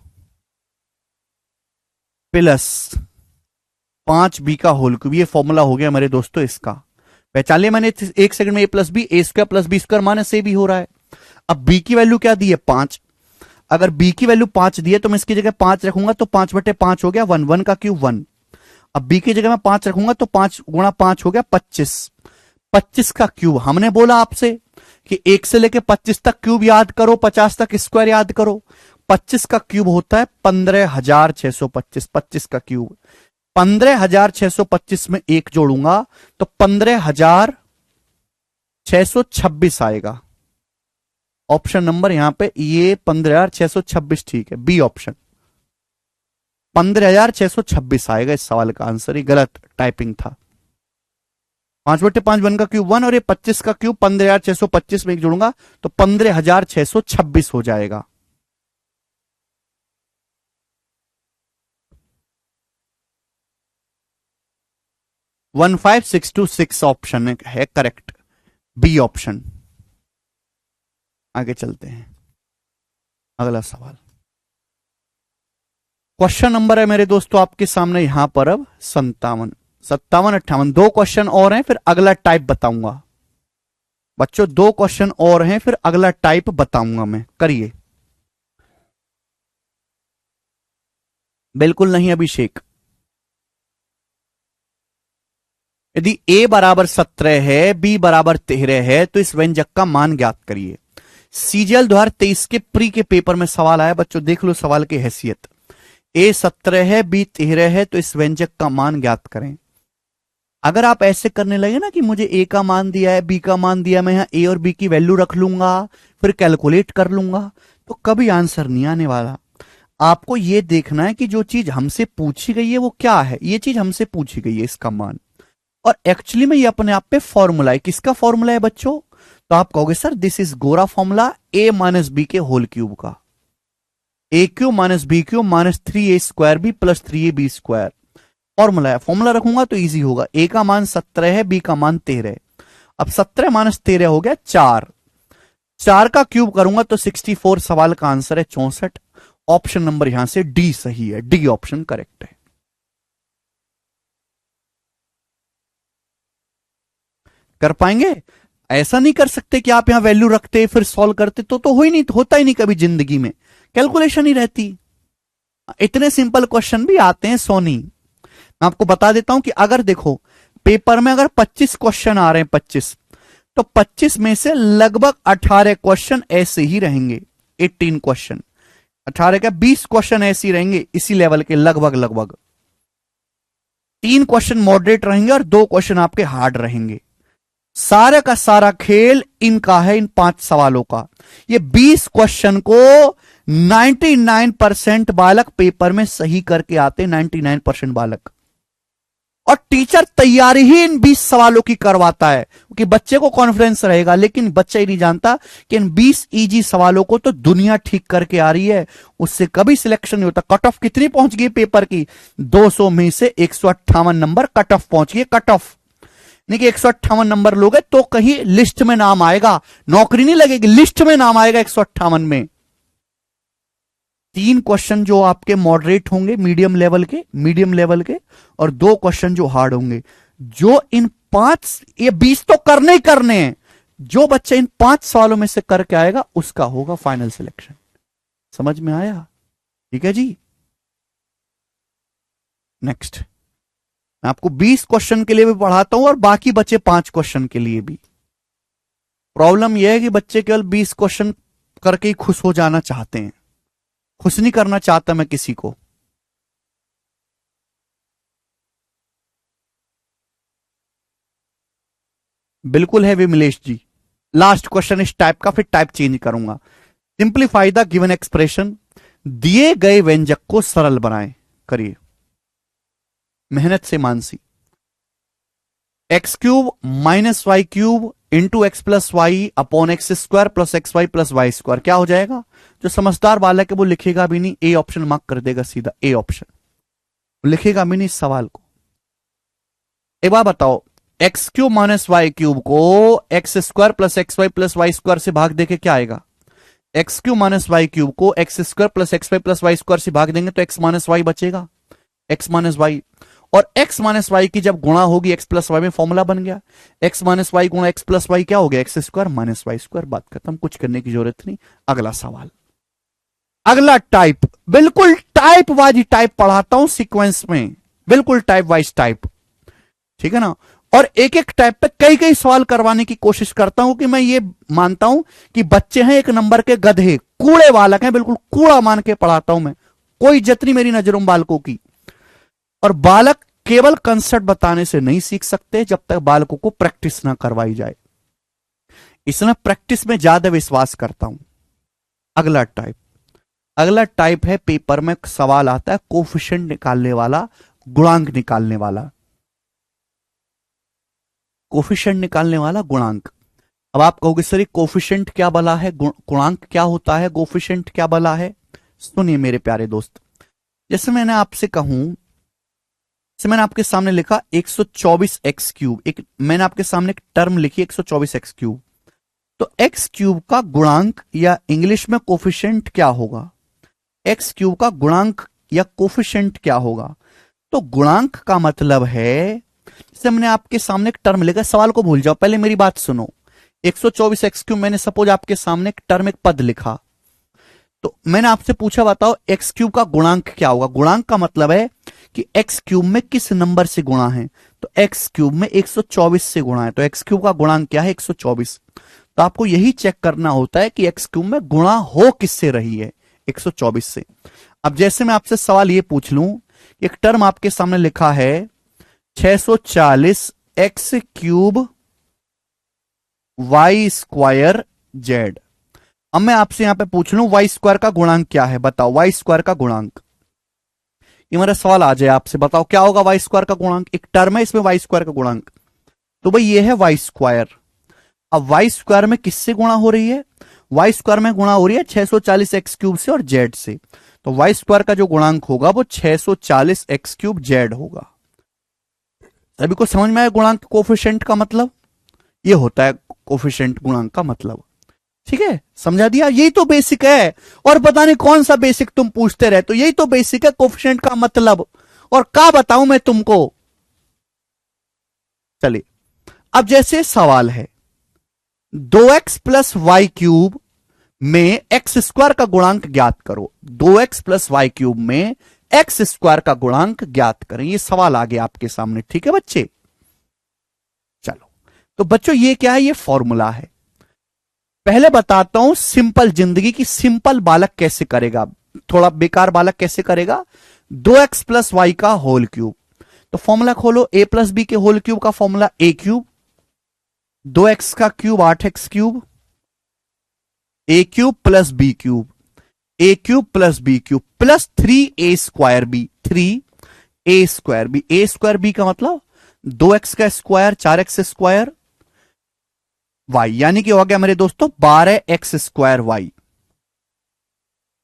प्लस 5b का होल क्यूब, ये फॉर्मूला हो गया मेरे दोस्तों इसका। पहचान लिया मैंने, एक सेकंड में a plus B A square plus B square minus A B हो रहा है। अब b की वैल्यू क्या दी है? 5। अगर b की वैल्यू 5 दी है तो मैं इसकी जगह 5 रखूंगा तो 5/5 हो गया 1, 1 का क्यूब 1। अब बी की जगह मैं 5 रखूंगा तो 5 गुणा 5 हो गया 25। 25 का क्यूब, हमने बोला आपसे कि 1 से लेके 25 तक क्यूब याद करो, 50 तक स्क्वायर याद करो। 25 का क्यूब होता है 15,625। 25 का क्यूब 15,625 में एक जोड़ूंगा तो 15,626 आएगा। ऑप्शन नंबर यहां पे ये 15,626 ठीक है, बी ऑप्शन 15,626 आएगा इस सवाल का आंसर। ये गलत टाइपिंग था। 5/5 1 का क्यूब 1 और ये 25 का क्यूब 15,625 में एक जोड़ूंगा तो 15,626 हो जाएगा। वन 15,626 ऑप्शन है करेक्ट, बी ऑप्शन। आगे चलते हैं, अगला सवाल। क्वेश्चन नंबर है मेरे दोस्तों आपके सामने यहां पर अब 57, 57, 58। 2 क्वेश्चन और हैं फिर अगला टाइप बताऊंगा बच्चों। 2 क्वेश्चन और हैं फिर अगला टाइप बताऊंगा मैं, करिए। बिल्कुल नहीं अभिषेक। यदि a बराबर 17 है, b बराबर 13 है तो इस व्यंजक का मान ज्ञात करिए। सीजीएल 2023 के प्री के पेपर में सवाल आया बच्चों, देख लो सवाल की हैसियत। a 17 है, b 13 है तो इस व्यंजक का मान ज्ञात करें। अगर आप ऐसे करने लगे ना कि मुझे a का मान दिया है, b का मान दिया, मैं यहां a और b की वैल्यू रख लूंगा फिर कैलकुलेट कर लूंगा, तो कभी आंसर नहीं आने वाला। आपको यह देखना है कि जो चीज हमसे पूछी गई है वो क्या है। ये चीज हमसे पूछी गई है, इसका मान, और एक्चुअली में ये अपने आप पे फॉर्मूला है। किसका फॉर्मूला है बच्चों? तो आप कहोगे सर दिस इज गोरा फॉर्मूला a माइनस बी के होल क्यूब का। A cube minus B cube minus 3a square B plus 3ab square formula है। फॉर्मूला रखूंगा तो इजी होगा। a का मान 17 है, b का मान 13 है। अब 17 माइनस 13 हो गया 4। 4 का क्यूब करूंगा तो 64। सवाल का आंसर है 64। ऑप्शन नंबर यहां से डी सही है, डी ऑप्शन करेक्ट है। कर पाएंगे? ऐसा नहीं कर सकते कि आप यहां वैल्यू रखते फिर सॉल्व करते, तो हो ही नहीं, होता ही नहीं कभी जिंदगी में, कैलकुलेशन ही रहती। इतने सिंपल क्वेश्चन भी आते हैं सोनी। मैं आपको बता देता हूं कि अगर देखो पेपर में अगर 25 क्वेश्चन आ रहे हैं, 25, तो 25 में से लगभग 18 क्वेश्चन ऐसे ही रहेंगे। 18 क्वेश्चन, 18 का 20 क्वेश्चन ऐसे ही रहेंगे इसी लेवल के, लगभग लगभग। 3 क्वेश्चन मॉडरेट रहेंगे और 2 क्वेश्चन आपके हार्ड रहेंगे। सारे का सारा खेल इनका है, इन 5 सवालों का। ये 20 क्वेश्चन को 99% बालक पेपर में सही करके आते, 99% बालक। और टीचर तैयारी ही इन 20 सवालों की करवाता है कि बच्चे को कॉन्फिडेंस रहेगा, लेकिन बच्चा ही नहीं जानता कि इन 20 इजी सवालों को तो दुनिया ठीक करके आ रही है, उससे कभी सिलेक्शन नहीं होता। कट ऑफ कितनी पहुंच गई पेपर की? 200 में से 158 नंबर कट ऑफ पहुंच गई। कट ऑफ नहीं कि 158 नंबर लोगे तो कहीं लिस्ट में नाम आएगा, नौकरी नहीं लगेगी, लिस्ट में नाम आएगा 158 में। 3 क्वेश्चन जो आपके मॉडरेट होंगे, मीडियम लेवल के, और 2 क्वेश्चन जो हार्ड होंगे। जो इन 5, ये 20 तो करने ही करने हैं। जो बच्चा इन 5 सवालों में से करके आएगा उसका होगा फाइनल सिलेक्शन। समझ में आया? ठीक है जी। नेक्स्ट, मैं आपको 20 क्वेश्चन के लिए भी पढ़ाता हूं और बाकी बचे 5 क्वेश्चन के लिए भी। प्रॉब्लम यह है कि बच्चे केवल 20 क्वेश्चन करके ही खुश हो जाना चाहते हैं। खुश नहीं करना चाहता मैं किसी को। बिल्कुल है विमलेश जी। लास्ट क्वेश्चन इस टाइप का, फिर टाइप चेंज करूंगा। Simplify the given expression. दिए गए व्यंजक को सरल बनाएं। करिए मेहनत से Mansi. X cube minus Y cube into x plus Y upon X square plus x Y plus Y square क्या हो जाएगा? जो समझदार बालक है वो लिखेगा भी नहीं, ए ऑप्शन मार्क कर देगा सीधा, ए ऑप्शन लिखेगा भी नहीं इस सवाल को। एक बार बताओ, x cube minus Y cube को x square plus x Y plus Y square से भाग देके क्या आएगा? X cube minus Y cube को x square plus x Y plus Y square से भाग देंगे तो एक्स माइनस वाई बचेगा, एक्स माइनस वाई। और x माइनस वाई की जब गुणा होगी x प्लस वाई में, फॉर्मूला बन गया x माइनस वाई गुणा x प्लस वाई क्या हो गया? X square minus Y square. बात खत्म, कुछ करने की जरूरत नहीं। अगला सवाल, अगला टाइप, बिल्कुल टाइप वाजी टाइप पढ़ाता हूं सीक्वेंस में। बिल्कुल टाइप वाइज टाइप, ठीक है ना। और एक एक टाइप पे कई कई सवाल करवाने की कोशिश करता हूं कि मैं ये मानता हूं कि बच्चे हैं एक नंबर के गधे, कूड़े बालक हैं, बिल्कुल कूड़ा मान के पढ़ाता हूं मैं। कोई इज्जत नहीं मेरी नजरों में बालकों की। और बालक केवल कंसेप्ट बताने से नहीं सीख सकते जब तक बालकों को प्रैक्टिस ना करवाई जाए, इसमें प्रैक्टिस में ज्यादा विश्वास करता हूं। अगला टाइप है, पेपर में सवाल आता है कोफिशिएंट निकालने वाला, गुणांक निकालने वाला। कोफिशिएंट निकालने वाला, गुणांक। अब आप कहोगे सर ये कोफिशिएंट क्या बला है, गुणांक क्या होता है, कोफिशिएंट क्या बला है? सुनिए मेरे प्यारे दोस्त, जैसे मैंने आपसे कहूं, जैसे मैंने आपके सामने लिखा 124 एक्स क्यूब, एक मैंने आपके सामने एक टर्म लिखी 124 एक्स क्यूब, तो एक्स क्यूब का गुणांक या इंग्लिश में कोफिशिएंट क्या होगा? एक्स क्यूब का गुणांक या कोफिशिएंट क्या होगा? तो गुणांक का मतलब है, जैसे मैंने आपके सामने एक टर्म लिखा, सवाल को भूल जाओ, पहले मेरी बात सुनो। 124 एक्स क्यूब, मैंने सपोज आपके सामने एक टर्म, एक पद लिखा, तो मैंने आपसे पूछा बताओ एक्स क्यूब का गुणांक क्या होगा? गुणांक का मतलब है कि एक्स क्यूब में किस नंबर से गुणा है, तो एक्स क्यूब में 124 से गुणा है, तो एक्स क्यूब का गुणांक क्या है? 124। तो आपको यही चेक करना होता है कि एक्स क्यूब में गुणा हो किससे रही है? 124 से। अब जैसे मैं आपसे सवाल ये पूछ लूं, एक टर्म आपके सामने लिखा है 640 X cube Y square Z. अब मैं आपसे यहां पे पूछ लूं वाई स्क्वायर का गुणांक क्या है, बताओ वाई स्क्वायर का गुणांक। ये मेरा सवाल आ जाए आपसे, बताओ क्या होगा वाई स्क्वायर का गुणांक? एक टर्म है इसमें वाई स्क्वायर का गुणांक, तो भाई ये है वाई स्क्वायर। अब वाई स्क्वायर में किससे गुणा हो रही है? वाई स्क्वायर में गुणा हो रही है 640 एक्स क्यूब से और जेड से, तो वाई स्क्वायर का जो गुणांक होगा वो 640 एक्स क्यूब जेड होगा। सभी को समझ में आया गुणांक कोफिशिएंट का मतलब? ये होता है कोफिशिएंट गुणांक का मतलब, ठीक है, समझा दिया। यही तो बेसिक है, और पता नहीं कौन सा बेसिक तुम पूछते रहे, तो यही तो बेसिक है कोफिशिएंट का मतलब, और क्या बताऊं मैं तुमको। चलिए, अब जैसे सवाल है 2x प्लस वाई क्यूब में एक्स स्क्वायर का गुणांक ज्ञात करो, 2x प्लस वाई क्यूब में एक्स स्क्वायर का गुणांक ज्ञात करें, ये सवाल आ गया आपके सामने, ठीक है बच्चे। चलो, तो बच्चों ये क्या है? ये फॉर्मूला है। पहले बताता हूं सिंपल जिंदगी की, सिंपल बालक कैसे करेगा, थोड़ा बेकार बालक कैसे करेगा। 2x प्लस वाई का होल क्यूब, तो फॉर्मूला खोलो, a प्लस बी के होल क्यूब का फॉर्मूला a क्यूब, 2x का cube 8x cube, a cube plus b cube, a cube plus b cube plus 3a square b, 3a square b, a square b का मतलब 2x का square 4x square y, यानी कि हो गया मेरे दोस्तों 12x square y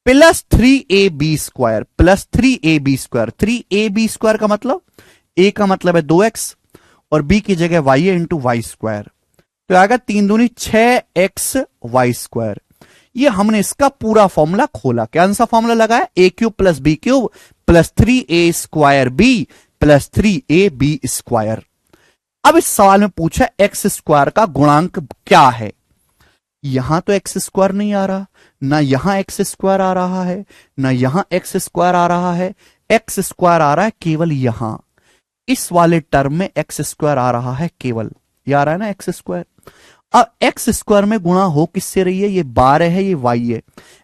plus 3ab square, plus 3ab square, 3ab square का मतलब a का मतलब है 2x और b की जगह y है इंटू वाई स्क्वायर, तो आएगा 3 दूनी 6x वाई स्क्वायर। ये हमने इसका पूरा फॉर्मूला खोला, क्या सा फॉर्मूला लगाया? a cube plus b cube plus 3a square b plus 3ab square. अब इस सवाल में पूछा एक्स स्क्वायर का गुणांक क्या है? यहां तो एक्स स्क्वायर नहीं आ रहा, ना यहां एक्स स्क्वायर आ रहा है, ना यहां एक्स स्क्वायर आ रहा है, एक्स स्क्वायर आ रहा है केवल यहां, इस वाले टर्म में एक्स स्क्वायर आ रहा है केवल, ये आ रहा है ना एक्स स्क्वायर। अब एक्स स्क्वायर में गुणा हो किससे रही है? ये 12 है, ये वाई है,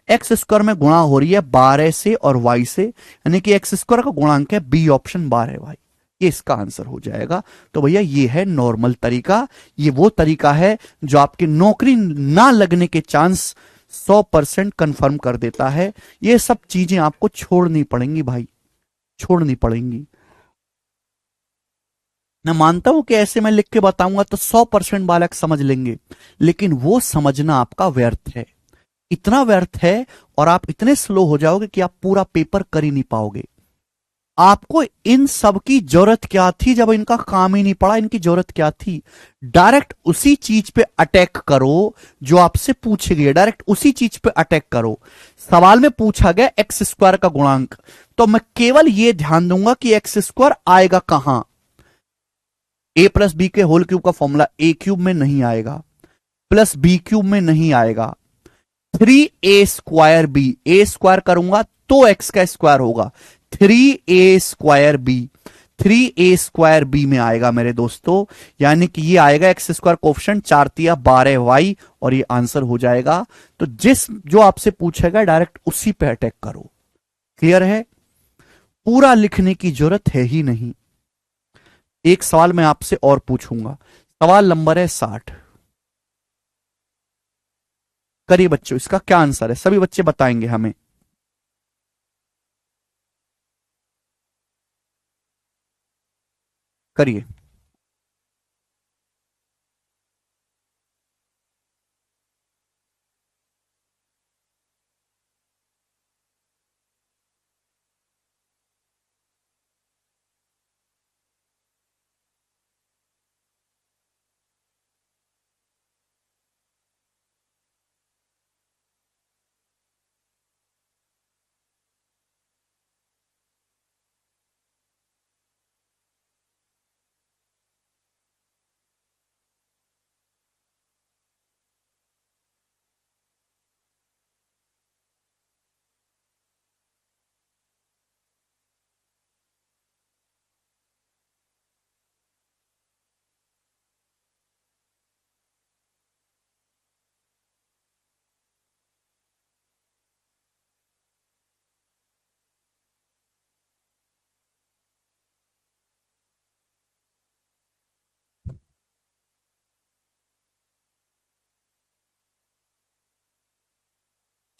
एक्स स्क्वायर में गुणा हो रही है 12 से और वाई से, यानी कि एक्स स्क्वायर का गुणांक है बी ऑप्शन 12 वाई, ये इसका आंसर हो जाएगा। तो भैया ये है नॉर्मल तरीका, ये वो तरीका है जो आपकी नौकरी ना लगने के चांस 100% कंफर्म कर देता है। ये सब चीजें आपको छोड़नी पड़ेंगी भाई, छोड़नी पड़ेंगी। मैं मानता हूं कि ऐसे मैं लिख के बताऊंगा तो 100% बालक समझ लेंगे, लेकिन वो समझना आपका व्यर्थ है, इतना व्यर्थ है, और आप इतने स्लो हो जाओगे कि आप पूरा पेपर कर ही नहीं पाओगे। आपको इन सब की जरूरत क्या थी जब इनका काम ही नहीं पड़ा? इनकी जरूरत क्या थी? डायरेक्ट उसी चीज पे अटैक करो जो आपसे पूछी गई है, डायरेक्ट उसी चीज पे अटैक करो। सवाल में पूछा गया एक्स स्क्वायर का गुणांक, तो मैं केवल यह ध्यान दूंगा कि एक्स स्क्वायर आएगा कहां? ए प्लस बी के होल क्यूब का फॉर्मूला ए क्यूब में नहीं आएगा, प्लस बी क्यूब में नहीं आएगा, 3a square B, A square करूंगा तो एक्स का स्क्वायर होगा, 3a square B, 3a² b में आएगा मेरे दोस्तों, यानी कि ये आएगा एक्स स्क्वायर कोफिशिएंट 4×3=12y और ये आंसर हो जाएगा। तो जो आपसे पूछेगा डायरेक्ट उसी पे अटैक करो। क्लियर है? पूरा लिखने की जरूरत है ही नहीं। एक सवाल मैं आपसे और पूछूंगा, सवाल नंबर है 60। करिए बच्चों, इसका क्या आंसर है? सभी बच्चे बताएंगे हमें। करिए।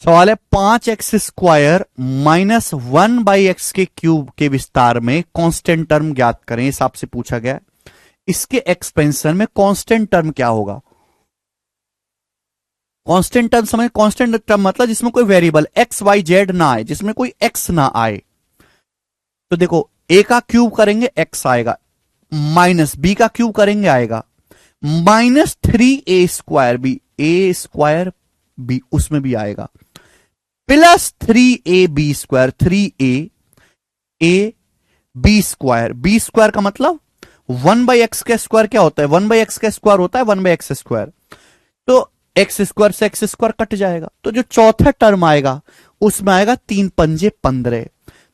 सवाल है 5x² -1/x के क्यूब के विस्तार में कांस्टेंट टर्म ज्ञात करें। इस आपसे पूछा गया है। इसके एक्सपेंशन में कांस्टेंट टर्म क्या होगा? कांस्टेंट टर्म समझ, कांस्टेंट टर्म मतलब जिसमें कोई वेरिएबल एक्स वाई जेड ना आए, जिसमें कोई एक्स ना आए। तो देखो, ए का क्यूब करेंगे एक्स आएगा, माइनस बी का क्यूब करेंगे आएगा -3a²b उसमें भी आएगा, प्लस 3ab², 3ab² का मतलब 1/x का स्क्वायर क्या होता है? 1/x का स्क्वायर होता है 1/x²। तो x² से x² कट जाएगा, तो जो चौथा टर्म आएगा उसमें आएगा 3×5=15।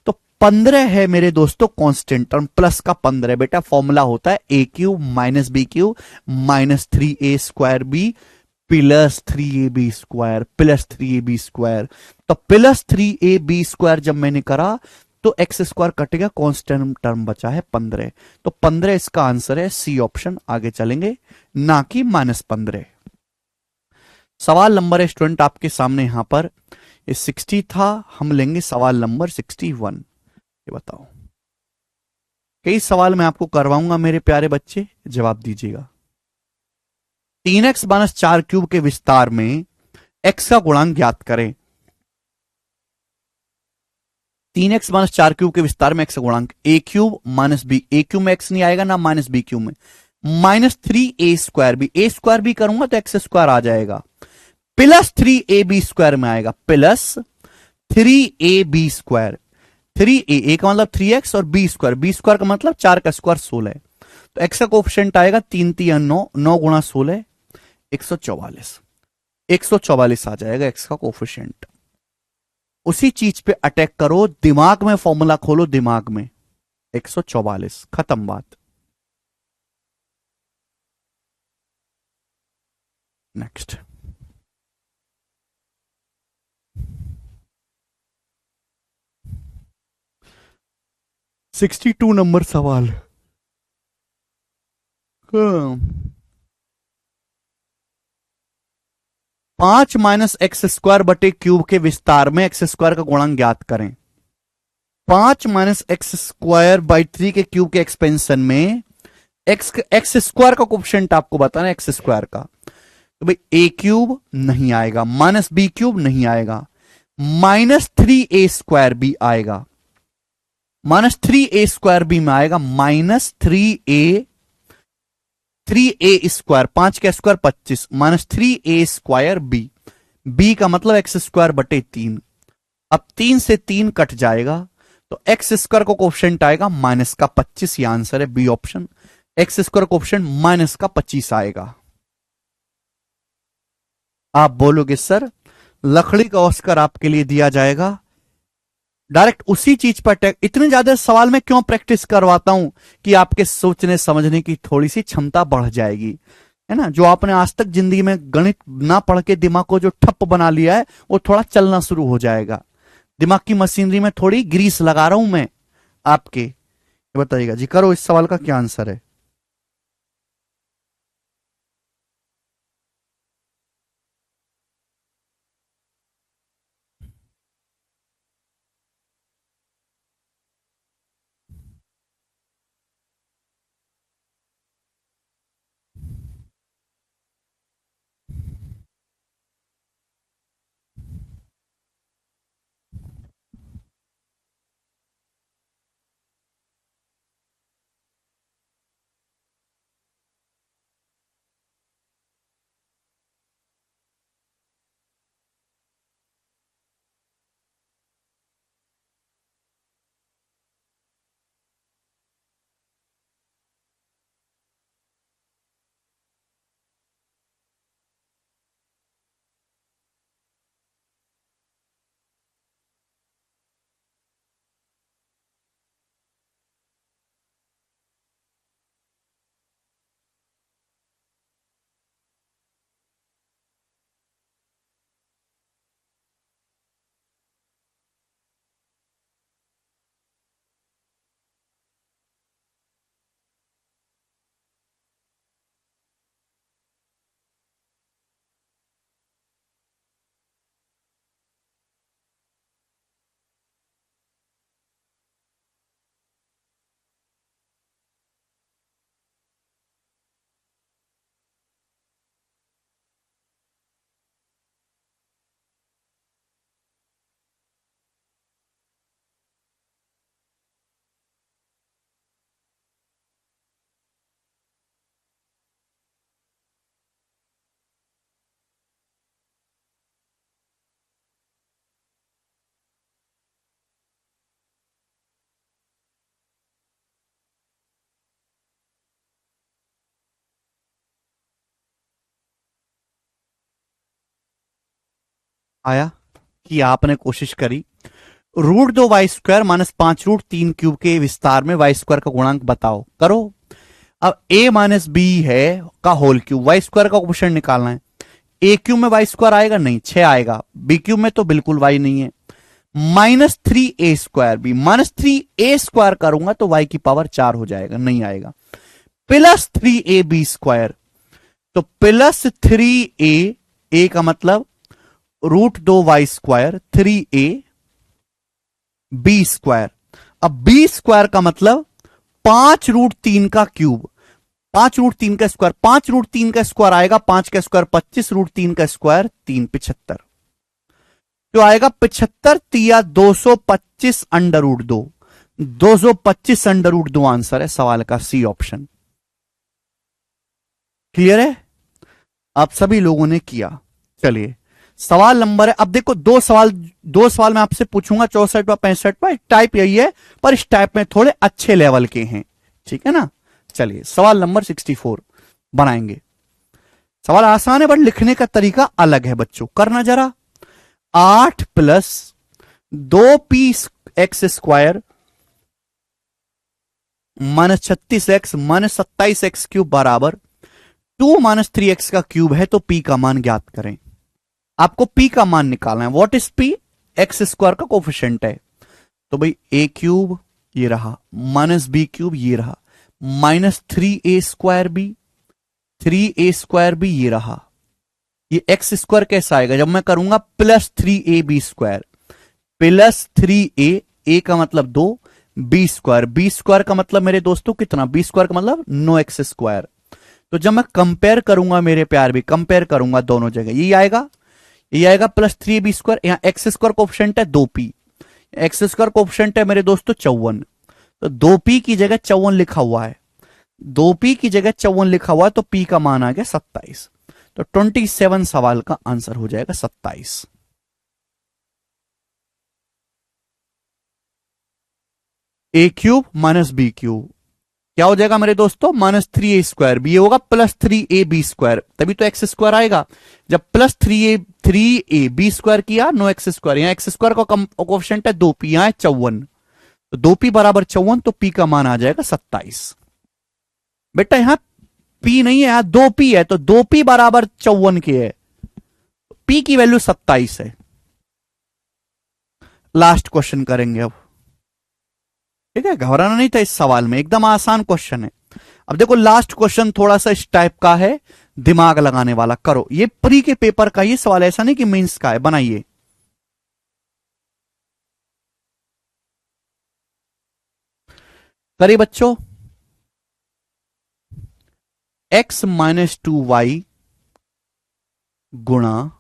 तो 15 है मेरे दोस्तों कांस्टेंट टर्म, प्लस का 15। बेटा फॉर्मूला होता है a³ - b³ -3a²b plus 3ab² plus 3ab²। तो प्लस 3ab² जब मैंने करा तो x² कट गया, कांस्टेंट टर्म बचा है 15। तो 15 इसका आंसर है, सी ऑप्शन। आगे चलेंगे, ना कि -15। सवाल नंबर है स्टूडेंट आपके सामने यहां पर, ये 60 था, हम लेंगे सवाल नंबर 61। ये बताओ, कई सवाल मैं आपको करवाऊंगा मेरे प्यारे बच्चे, जवाब दीजिएगा। 3x-4 के विस्तार में x का गुणांक ज्ञात करें। 3x-4 के विस्तार में x का गुणांक a³ - b, a³ में x नहीं आएगा ना -b³ में, -3a²b, a² करूंगा तो x² आ जाएगा, प्लस 3ab² में आएगा, प्लस 3ab²। 3a का मतलब 3x और b² का मतलब 4 का स्क्वायर 16 है। तो x का कोफिशिएंट आएगा 3×3 = 9, 9 × 16 144, 144 आ जाएगा x का कोफिशिएंट। उसी चीज पे अटैक करो, दिमाग में फॉर्मूला खोलो, दिमाग में 144, खत्म बात। नेक्स्ट, सिक्सटी 62 नंबर सवाल। 5 - x² के विस्तार में x² का गुणांक ज्ञात करें। 5 - x²/3 के क्यूब के एक्सपेंशन में x² का कोफिशिएंट आपको बताना है, x² का। तो भाई a³ नहीं आएगा, -b³ नहीं आएगा, -3a²b आएगा, -3a²b में आएगा -3a², 5 का स्क्वायर 25, -3a²b, b का मतलब x²/3। अब 3 से 3 कट जाएगा, तो x² को कोफिशिएंट आएगा -25, यह आंसर है, बी ऑप्शन। x² कोफिशिएंट -25 आएगा। आप बोलोगे सर लकड़ी का ऑस्कर आपके लिए दिया जाएगा, डायरेक्ट उसी चीज पर इतने ज्यादा सवाल में क्यों प्रैक्टिस करवाता हूं कि आपके सोचने समझने की थोड़ी सी क्षमता बढ़ जाएगी, है ना। जो आपने आज तक जिंदगी में गणित ना पढ़ के दिमाग को जो ठप बना लिया है वो थोड़ा चलना शुरू हो जाएगा। दिमाग की मशीनरी में थोड़ी ग्रीस लगा रहा हूं मैं आपके। बताइएगा जी, करो इस सवाल का क्या आंसर है। आया कि आपने कोशिश करी। √2 y² माइनस 5√3³ के विस्तार में y² का गुणांक बताओ, करो। अब a माइनस बी है का होल क्यूब, y² का क्वेश्चन निकालना है। ए क्यूब में y² आएगा नहीं, 6 आएगा। बी क्यूब में तो बिल्कुल y नहीं है। -3a²b, -3a² करूंगा तो y की पावर 4 हो जाएगा, नहीं आएगा। +3ab², तो +3a का मतलब √2 y², 3ab²। अब b² का मतलब 5√3 का क्यूब, 5√3 का स्क्वायर, 5√3 का स्क्वायर आएगा, 5 का स्क्वायर 25, √3 का स्क्वायर 3, 75। तो आएगा 75 तिया 225√2, 225√2 आंसर है सवाल का, सी ऑप्शन। क्लियर है? आप सभी लोगों ने किया। चलिए सवाल नंबर है, अब देखो दो सवाल मैं आपसे पूछूंगा 64 व 65 पर, टाइप यही है पर इस टाइप में थोड़े अच्छे लेवल के हैं, ठीक है ना। चलिए सवाल नंबर 64 बनाएंगे। सवाल आसान है बट लिखने का तरीका अलग है बच्चों, करना जरा। 8 प्लस 2p(x² -36x -27x³ बराबर 2 - 3x का क्यूब है, तो p का मान ज्ञात करें। आपको p का मान निकालना है। What is p? x² का कोफिशिएंट है, तो भाई a³ ये रहा, -b³ ये रहा, -3a²b, 3a²b ये रहा। ये x² कैसा आएगा जब मैं करूंगा +3ab², +3a का मतलब 2, b² का मतलब मेरे दोस्तों कितना, b² का मतलब 9x²। तो जब मैं कंपेयर करूंगा मेरे प्यार भी, कंपेयर करूंगा दोनों जगह, ये आएगा +3ab²। यहां x² कोफिशिएंट है 2p, x² कोफिशिएंट है मेरे दोस्तों 54, तो 2p की जगह 54 लिखा हुआ है, 2p की जगह 54 लिखा हुआ है, तो p का मान आ गया 27। तो 27 सवाल का आंसर हो जाएगा 27। a³ - b³, क्या हो जाएगा मेरे दोस्तों, -3a², बी होगा +3ab², तभी तो एक्स स्क्वायर आएगा। जब +3ab² किया, नो एक्स स्क्वायर, यहां एक्स स्क्वायर का कोएफिशिएंट है 2p, यहां है 54, तो 2p बराबर 54, तो p का मान आ जाएगा 27। बेटा यहां p नहीं है, यहां 2p है, तो 2p बराबर 54 के है, p की वैल्यू 27 है। लास्ट क्वेश्चन करेंगे अब, ठीक है, घबराना नहीं था इस सवाल में, एकदम आसान क्वेश्चन है। अब देखो लास्ट क्वेश्चन थोड़ा सा इस टाइप का है, दिमाग लगाने वाला, करो। ये प्री के पेपर का ये सवाल, ऐसा नहीं कि मेंस का है, बनाइए। करिए बच्चों, x-2y गुणा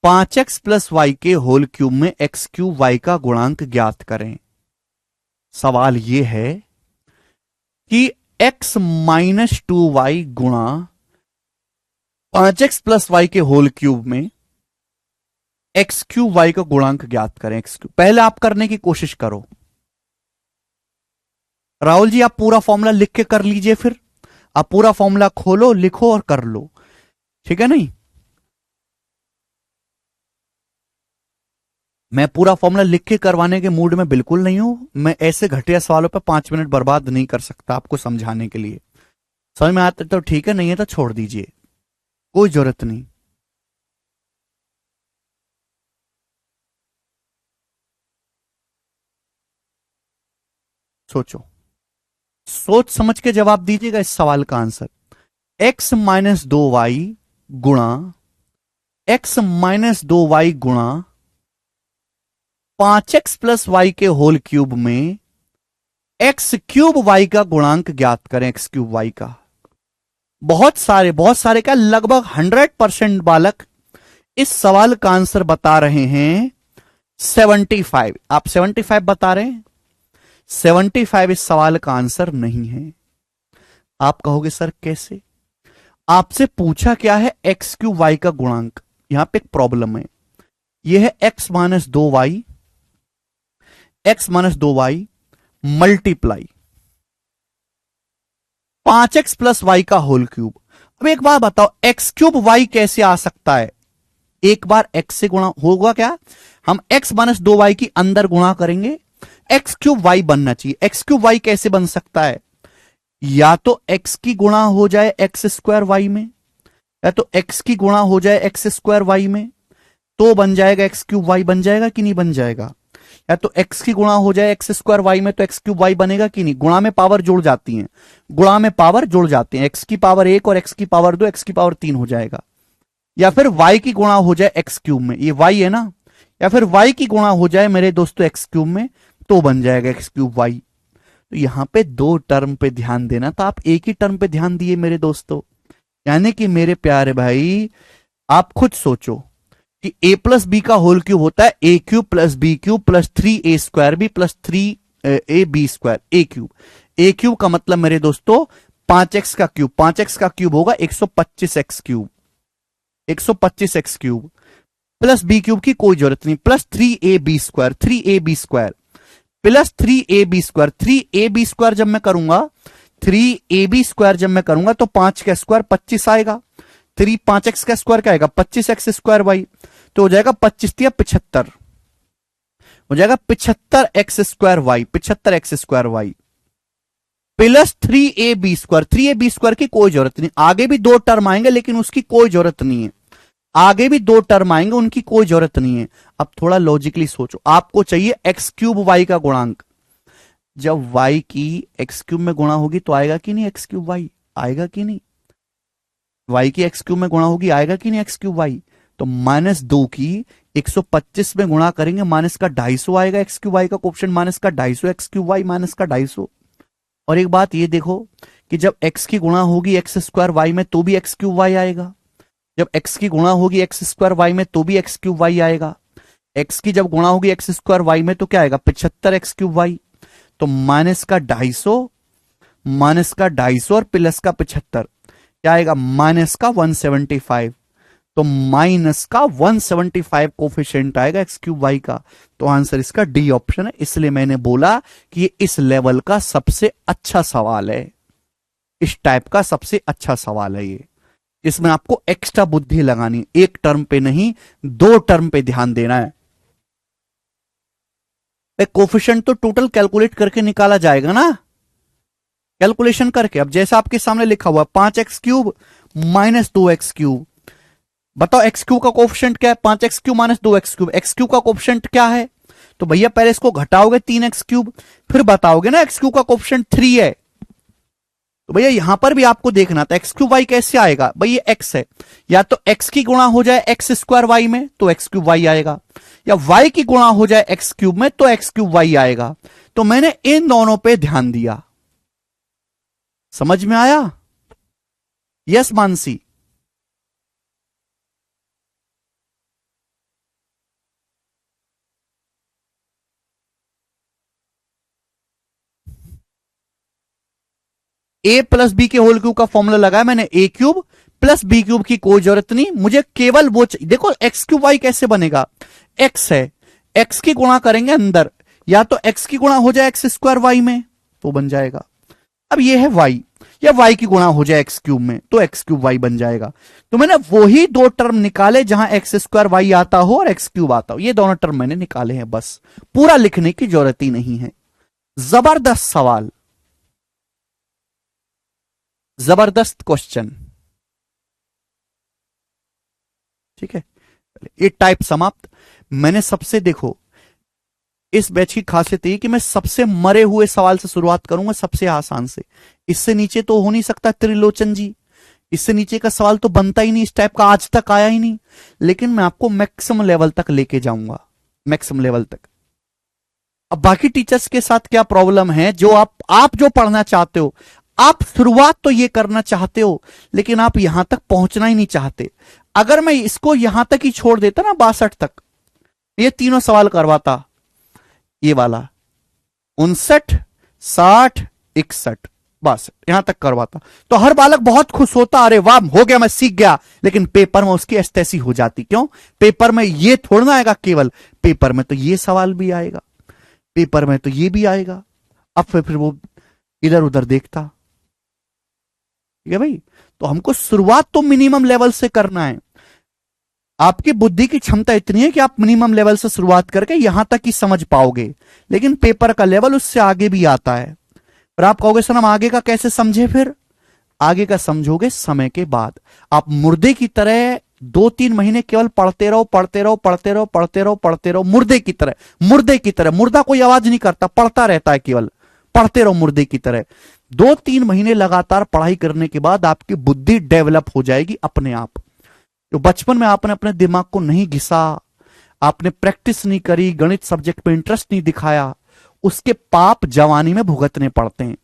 5x + y के होल क्यूब में x³ y का गुणांक ज्ञात करें। सवाल यह है कि x-2y गुणा 5x + y के होल क्यूब में x³ y का गुणांक ज्ञात करें। x³, पहले आप करने की कोशिश करो। राहुल जी आप पूरा फॉर्मूला लिख के कर लीजिए, फिर आप पूरा फॉर्मूला खोलो, लिखो और कर लो, ठीक है नहीं। मैं पूरा फॉर्मूला लिख के करवाने के मूड में बिल्कुल नहीं हूं। मैं ऐसे घटिया सवालों पर 5 मिनट बर्बाद नहीं कर सकता आपको समझाने के लिए। समझ में आता तो ठीक है, नहीं है तो छोड़ दीजिए, कोई जरूरत नहीं। सोचो, सोच समझ के जवाब दीजिएगा इस सवाल का आंसर। x-2y गुणा x-2y गुणा 5x + y के होल क्यूब में x³ y का गुणांक ज्ञात करें। x³ y का, बहुत सारे क्या, लगभग 100% बालक इस सवाल का आंसर बता रहे हैं 75। आप 75 बता रहे हैं, 75 इस सवाल का आंसर नहीं है। आप कहोगे सर कैसे, आपसे पूछा क्या है, x³ y का गुणांक। यहां पे एक प्रॉब्लम है, यह है x-2y मल्टीप्लाई 5x + y का होल क्यूब। अब एक बात बताओ, x³ y कैसे आ सकता है? एक बार x से गुणा होगा क्या, हम x-2y की अंदर गुणा करेंगे, x³ y बनना चाहिए। x³ y कैसे बन सकता है? या तो x की गुणा हो जाए x² y में, या तो x की गुणा हो जाए x² y में, तो बन जाएगा x³ y, बन जाएगा कि नहीं बन जाएगा? या तो x की गुणा हो जाए x² y में, तो x³ y बनेगा कि नहीं? गुणा में पावर जुड़ जाती हैं, गुणा में पावर जुड़ जाती हैं, x की पावर 1 और x की पावर 2, x की पावर 3 हो जाएगा। या फिर y की गुणा हो जाए x³ में, ये y है ना, या फिर y की गुणा हो जाए मेरे दोस्तों x³ में, तो बन जाएगा x³ y। तो यहां पे दो टर्म पे ध्यान देना था, आप एक ही टर्म पे ध्यान दिए मेरे दोस्तों। यानी कि मेरे प्यारे भाई, आप खुद सोचो कि a + b का होल क्यूब होता है a³ + b³ + 3a² b + 3ab², a³ का मतलब मेरे दोस्तों 5x का क्यूब, 5x का क्यूब होगा 125x³ 125x³ प्लस b³ की कोई जरूरत नहीं, plus 3ab² 3ab² plus 3ab², 3ab² जब मैं करूंगा, 3ab² जब मैं करूंगा तो 5 का स्क्वायर 25 आएगा, 5x का स्क्वायर क्या आएगा 25x² y, तो हो जाएगा 25 या 75, हो जाएगा 75x² y, 75x² y plus 3ab², 3ab² की कोई जरूरत नहीं, आगे भी दो टर्म आएंगे लेकिन उसकी कोई जरूरत नहीं है, आगे भी दो टर्म आएंगे उनकी कोई जरूरत नहीं है। अब थोड़ा लॉजिकली सोचो, आपको चाहिए x³ y का गुणांक, जब y की x³ में गुणा होगी तो आएगा कि नहीं x³ y, आएगा कि नहीं? y की x³ में गुणा होगी, आएगा कि नहीं x³ y? तो -2 की 125 में गुणा करेंगे, माइनस का 250 आएगा x³ y का कोएफिशिएंट, माइनस का 250 x³ y, माइनस का 250। और एक बात ये देखो कि जब x की गुणा होगी x² y में तो भी x³ y आएगा, जब x की गुणा होगी x² y में तो भी x³ y आएगा, x की जब गुणा होगी x² y में तो क्या आएगा 75x³ y, तो माइनस का 250, माइनस का 250 और प्लस का 75 क्या आएगा, माइनस का 175। तो माइनस का 175 कोफिशिएंट आएगा एक्स क्यूब वाई का। तो आंसर इसका डी ऑप्शन है। इसलिए मैंने बोला कि ये इस लेवल का सबसे अच्छा सवाल है, इस टाइप का सबसे अच्छा सवाल है ये। इसमें आपको एक्स्ट्रा बुद्धि लगानी, एक टर्म पे नहीं, दो टर्म पे ध्यान देना है। कोफिशिएंट तो टोटल कैलकुलेट करके निकाला जाएगा ना, कैलकुलेशन करके। अब जैसा आपके सामने लिखा हुआ 5x³ माइनस 2x³, बताओ x³ का कोफिशिएंट क्या है? 5x³ minus 2x³। x³ का कोफिशिएंट क्या है? तो भैया पहले इसको घटाओगे 3x³, फिर बताओगे ना x³ का कोफिशिएंट 3 है। तो भैया यहां पर भी आपको देखना था x³ y कैसे आएगा। भाई ये x है, या तो x की गुणा हो जाए x² y में तो x³ y आएगा, या y की गुणा हो जाए x³ में तो x³ y आएगा। तो मैंने इन दोनों पे ध्यान दिया। समझ में आया? Yes Mansi? a plus B के होल क्यूब का फॉर्मूला लगाया मैंने, a³ प्लस b³ की कोई जरूरत नहीं, मुझे केवल वो देखो x³ y कैसे बनेगा, x है, x की गुणा करेंगे अंदर, या तो x की गुणा हो जाए x² y में तो बन जाएगा। अब ये है y, या y की गुणा हो जाए x³ में तो x³ y बन जाएगा। तो मैंने वही दो टर्म निकाले जहां x² y आता हो और x³ आता हो, ये दोनों टर्म मैंने निकाले हैं, बस पूरा लिखने की जरूरत ही नहीं है। जबरदस्त सवाल, जबरदस्त क्वेश्चन। ठीक है, ये टाइप समाप्त। मैंने सबसे देखो, इस बैच की खासियत ये कि मैं सबसे मरे हुए सवाल से शुरुआत करूंगा, सबसे आसान से। इससे नीचे तो हो नहीं सकता त्रिलोचन जी, इससे नीचे का सवाल तो बनता ही नहीं, इस टाइप का आज तक आया ही नहीं। लेकिन मैं आपको मैक्सिमम लेवल तक लेके जाऊंगा, मैक्सिमम लेवल तक। अब बाकी टीचर्स के साथ क्या प्रॉब्लम है, जो आप जो पढ़ना चाहते हो, आप शुरुआत तो ये करना चाहते हो, लेकिन आप यहां तक पहुंचना ही नहीं चाहते। अगर मैं इसको यहां तक ही छोड़ देता ना 62 तक, ये तीनों सवाल करवाता, ये वाला 59, 60, 61, बस यहां तक करवाता, तो हर बालक बहुत खुश होता, अरे वाह हो गया, मैं सीख गया। लेकिन पेपर में उसकी एस्तेसी हो जाती। क्यों? पेपर में ये थोड़ा आएगा केवल, पेपर में तो ये सवाल भी आएगा, पेपर में तो ये भी आएगा। अब फिर वो इधर उधर देखता। ठीक है भाई, तो हमको शुरुआत तो मिनिमम लेवल से करना है। आपकी बुद्धि की क्षमता इतनी है कि आप मिनिमम लेवल से शुरुआत करके यहां तक ही समझ पाओगे, लेकिन पेपर का लेवल उससे आगे भी आता है। पर आप कहोगे सर हम आगे का कैसे समझे? फिर आगे का समझोगे समय के बाद। आप मुर्दे की तरह 2-3 महीने केवल पढ़ते रहो, पढ़ते रहो, पढ़ते रहो, पढ़ते रहो, पढ़ते रहो, मुर्दे की तरह, मुर्दे की तरह। मुर्दा कोई आवाज नहीं करता, पढ़ता रहता है, केवल पढ़ते रहो मुर्दे की तरह। 2-3 महीने लगातार पढ़ाई करने के बाद आपकी बुद्धि डेवलप हो जाएगी अपने आप। तो बचपन में आपने अपने दिमाग को नहीं घिसा, आपने प्रैक्टिस नहीं करी, गणित सब्जेक्ट में इंटरेस्ट नहीं दिखाया, उसके पाप जवानी में भुगतने पड़ते हैं।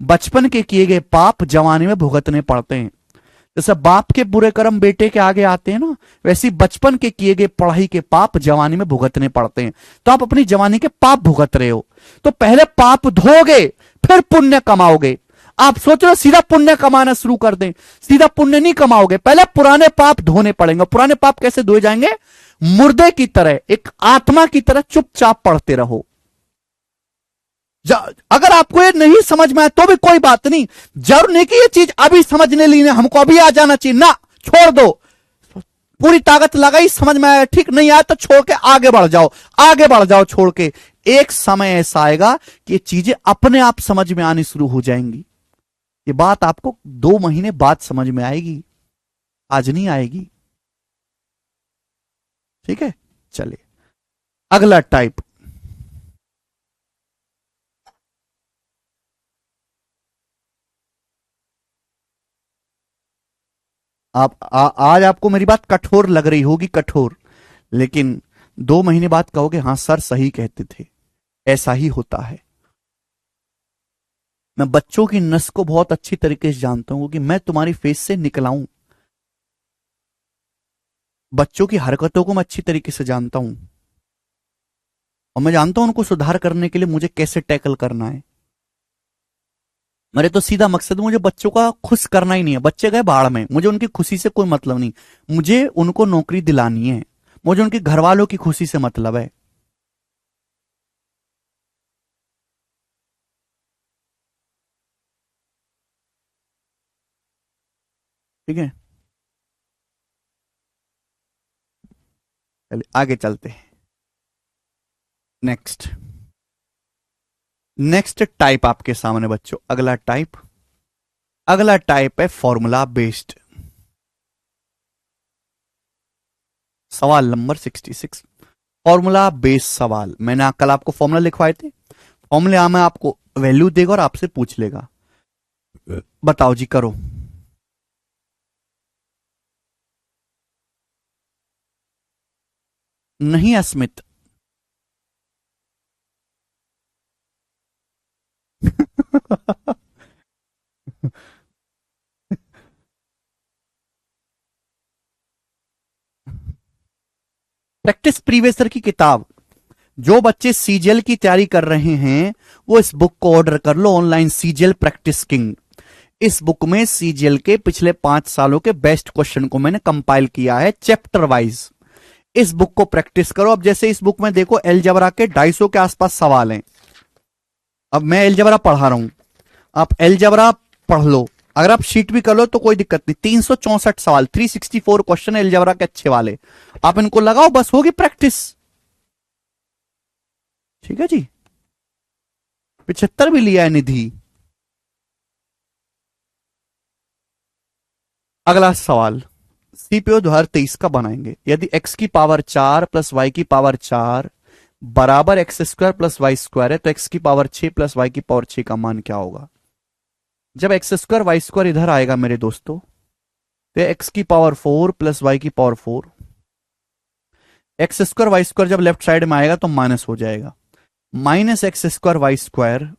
बचपन के किए गए पाप जवानी में भुगतने पड़ते हैं। जैसे बाप के बुरे कर्म बेटे के आगे आते हैं ना, वैसे बचपन के किए गए पढ़ाई के पाप जवानी में भुगतने पड़ते हैं। तो आप अपनी जवानी के पाप भुगत रहे हो, तो पहले पाप धोगे फिर पुण्य कमाओगे। आप सोच रहे हो सीधा पुण्य कमाना शुरू कर दें, सीधा पुण्य नहीं कमाओगे, पहले पुराने पाप धोने पड़ेंगे। पुराने पाप कैसे धोए जाएंगे? मुर्दे की तरह, एक आत्मा की तरह चुपचाप पढ़ते रहो। अगर आपको ये नहीं समझ में आए तो भी कोई बात नहीं, जरूर नहीं कि ये चीज अभी समझने ली हमको अभी आ जाना चाहिए ना, छोड़ दो, पूरी ताकत लगाई, समझ में आया, ठीक नहीं आया तो छोड़ के आगे बढ़ जाओ, आगे बढ़ जाओ छोड़ के। एक समय ऐसा आएगा कि ये चीजें अपने आप समझ में आनी शुरू हो जाएंगी। ये बात आपको 2 महीने बाद समझ में आएगी, आज नहीं आएगी। ठीक है, चलिए अगला टाइप। आज आपको मेरी बात कठोर लग रही होगी, कठोर, लेकिन 2 महीने बाद कहोगे हाँ सर सही कहते थे, ऐसा ही होता है। मैं बच्चों की नस को बहुत अच्छी तरीके से जानता हूं कि मैं तुम्हारी फेस से निकलाऊं, बच्चों की हरकतों को मैं अच्छी तरीके से जानता हूं, और मैं जानता हूं उनको सुधार करने के लिए मुझे कैसे टैकल करना है। मेरे तो सीधा मकसद, मुझे बच्चों का खुश करना ही नहीं है। बच्चे गए भाड़ में, मुझे उनकी खुशी से कोई मतलब नहीं। मुझे उनको नौकरी दिलानी है, मुझे उनके घर वालों की खुशी से मतलब है। ठीक है, चलिए आगे चलते हैं। नेक्स्ट, नेक्स्ट टाइप आपके सामने बच्चों, अगला टाइप है फॉर्मूला बेस्ड। सवाल नंबर 66, फॉर्मूला बेस्ड सवाल। मैंने कल आपको फॉर्मूला लिखवाए थे, फॉर्मूला में आपको वैल्यू देगा और आपसे पूछ लेगा। बताओ जी, करो। नहीं अस्मित। प्रैक्टिस प्रीवियसर की किताब, जो बच्चे सीजीएल की तैयारी कर रहे हैं वो इस बुक को ऑर्डर कर लो ऑनलाइन, सीजीएल प्रैक्टिस किंग। इस बुक में सीजीएल के पिछले 5 सालों के बेस्ट क्वेश्चन को मैंने कंपाइल किया है चैप्टर वाइज। इस बुक को प्रैक्टिस करो। अब जैसे इस बुक में देखो एलजबरा के 250 के आसपास सवाल हैं। अब मैं एलजबरा पढ़ा रहा हूं, आप एलजबरा पढ़ लो। अगर आप शीट भी कर लो तो कोई दिक्कत नहीं। 364 सवाल, 364 क्वेश्चन एलजबरा के अच्छे वाले, आप इनको लगाओ, बस होगी प्रैक्टिस। ठीक है जी। 75 भी लिया है निधि। अगला सवाल सीपीओ 2023 का बनाएंगे। यदि x की पावर 4 प्लस वाई की पावर 4 बराबर X square plus Y square है, तो x की पावर 6 प्लस वाई की पावर 6 का मान क्या होगा? जब एक्स स्क्वायर वाई स्क्वायर इधर आएगा मेरे दोस्तों, तो एक्स की पावर 4 प्लस वाई की power 4, X square Y square जब लेफ्ट साइड में आएगा तो माइनस हो जाएगा, minus x square Y square,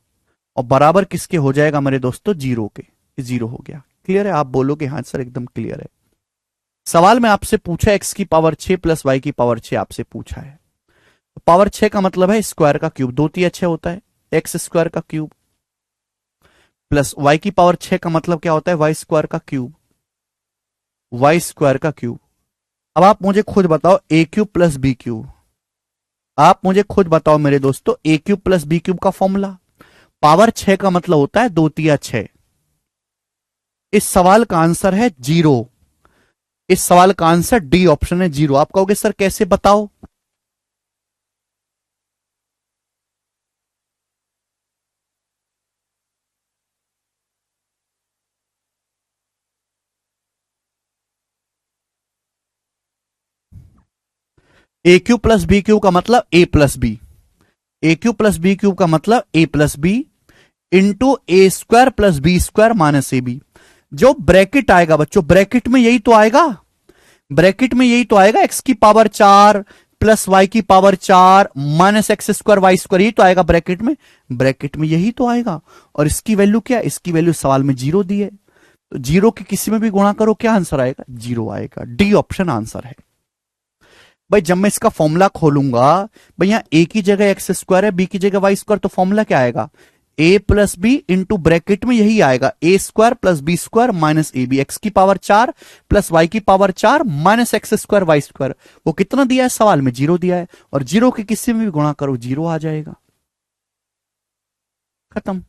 और बराबर किसके हो जाएगा मेरे दोस्तों? जीरो के। जीरो हो गया। क्लियर है? आप बोलोगे हाँ सर एकदम क्लियर है। सवाल में आपसे पूछा एक्स की पावर 6 प्लस वाई की पावर 6 आपसे पूछा है। पावर 6 का मतलब है स्क्वायर का क्यूब, 2 × 6 होता है, एक्स स्क्वायर का क्यूब, प्लस वाई की पावर 6 का मतलब क्या होता है? वाई स्क्वायर का क्यूब, वाई स्क्वायर का क्यूब। अब आप मुझे खुद बताओ a cube plus B cube, आप मुझे खुद बताओ मेरे दोस्तों, ए क्यूब प्लस बी क्यूब का फॉर्मूला। पावर 6 का मतलब होता है 2 × 6। इस सवाल का आंसर है जीरो। इस सवाल का आंसर डी ऑप्शन है, जीरो। आप कहोगे सर कैसे, बताओ। A cube plus B cube का मतलब a plus B, A cube plus B cube का मतलब a plus B into A square plus B square minus A b. जो ब्रैकेट आएगा बच्चों, ब्रैकेट में यही तो आएगा, ब्रैकेट में यही तो आएगा, एक्स की पावर 4 प्लस वाई की power 4 minus x square Y square, यही तो आएगा ब्रैकेट में, ब्रैकेट में यही तो आएगा। और इसकी वैल्यू क्या? इसकी वैल्यू सवाल में जीरो दी है, तो जीरो के किसी में भी गुणा करो क्या आंसर आएगा? जीरो आएगा। डी ऑप्शन आंसर है। भाई जब मैं इसका फॉर्मूला खोलूंगा, भाई यहां ए की जगह एक्स स्क्वायर है, बी की जगह वाई स्क्वायर, तो फॉर्मूला क्या आएगा? A plus B into bracket में यही आएगा, ए square plus B square minus ए बी, एक्स की पावर 4 प्लस वाई की power 4 minus x square Y square. वो कितना दिया है सवाल में? जीरो दिया है, और जीरो के किसी में भी गुणा करो जीरो आ जाएगा। खत्म।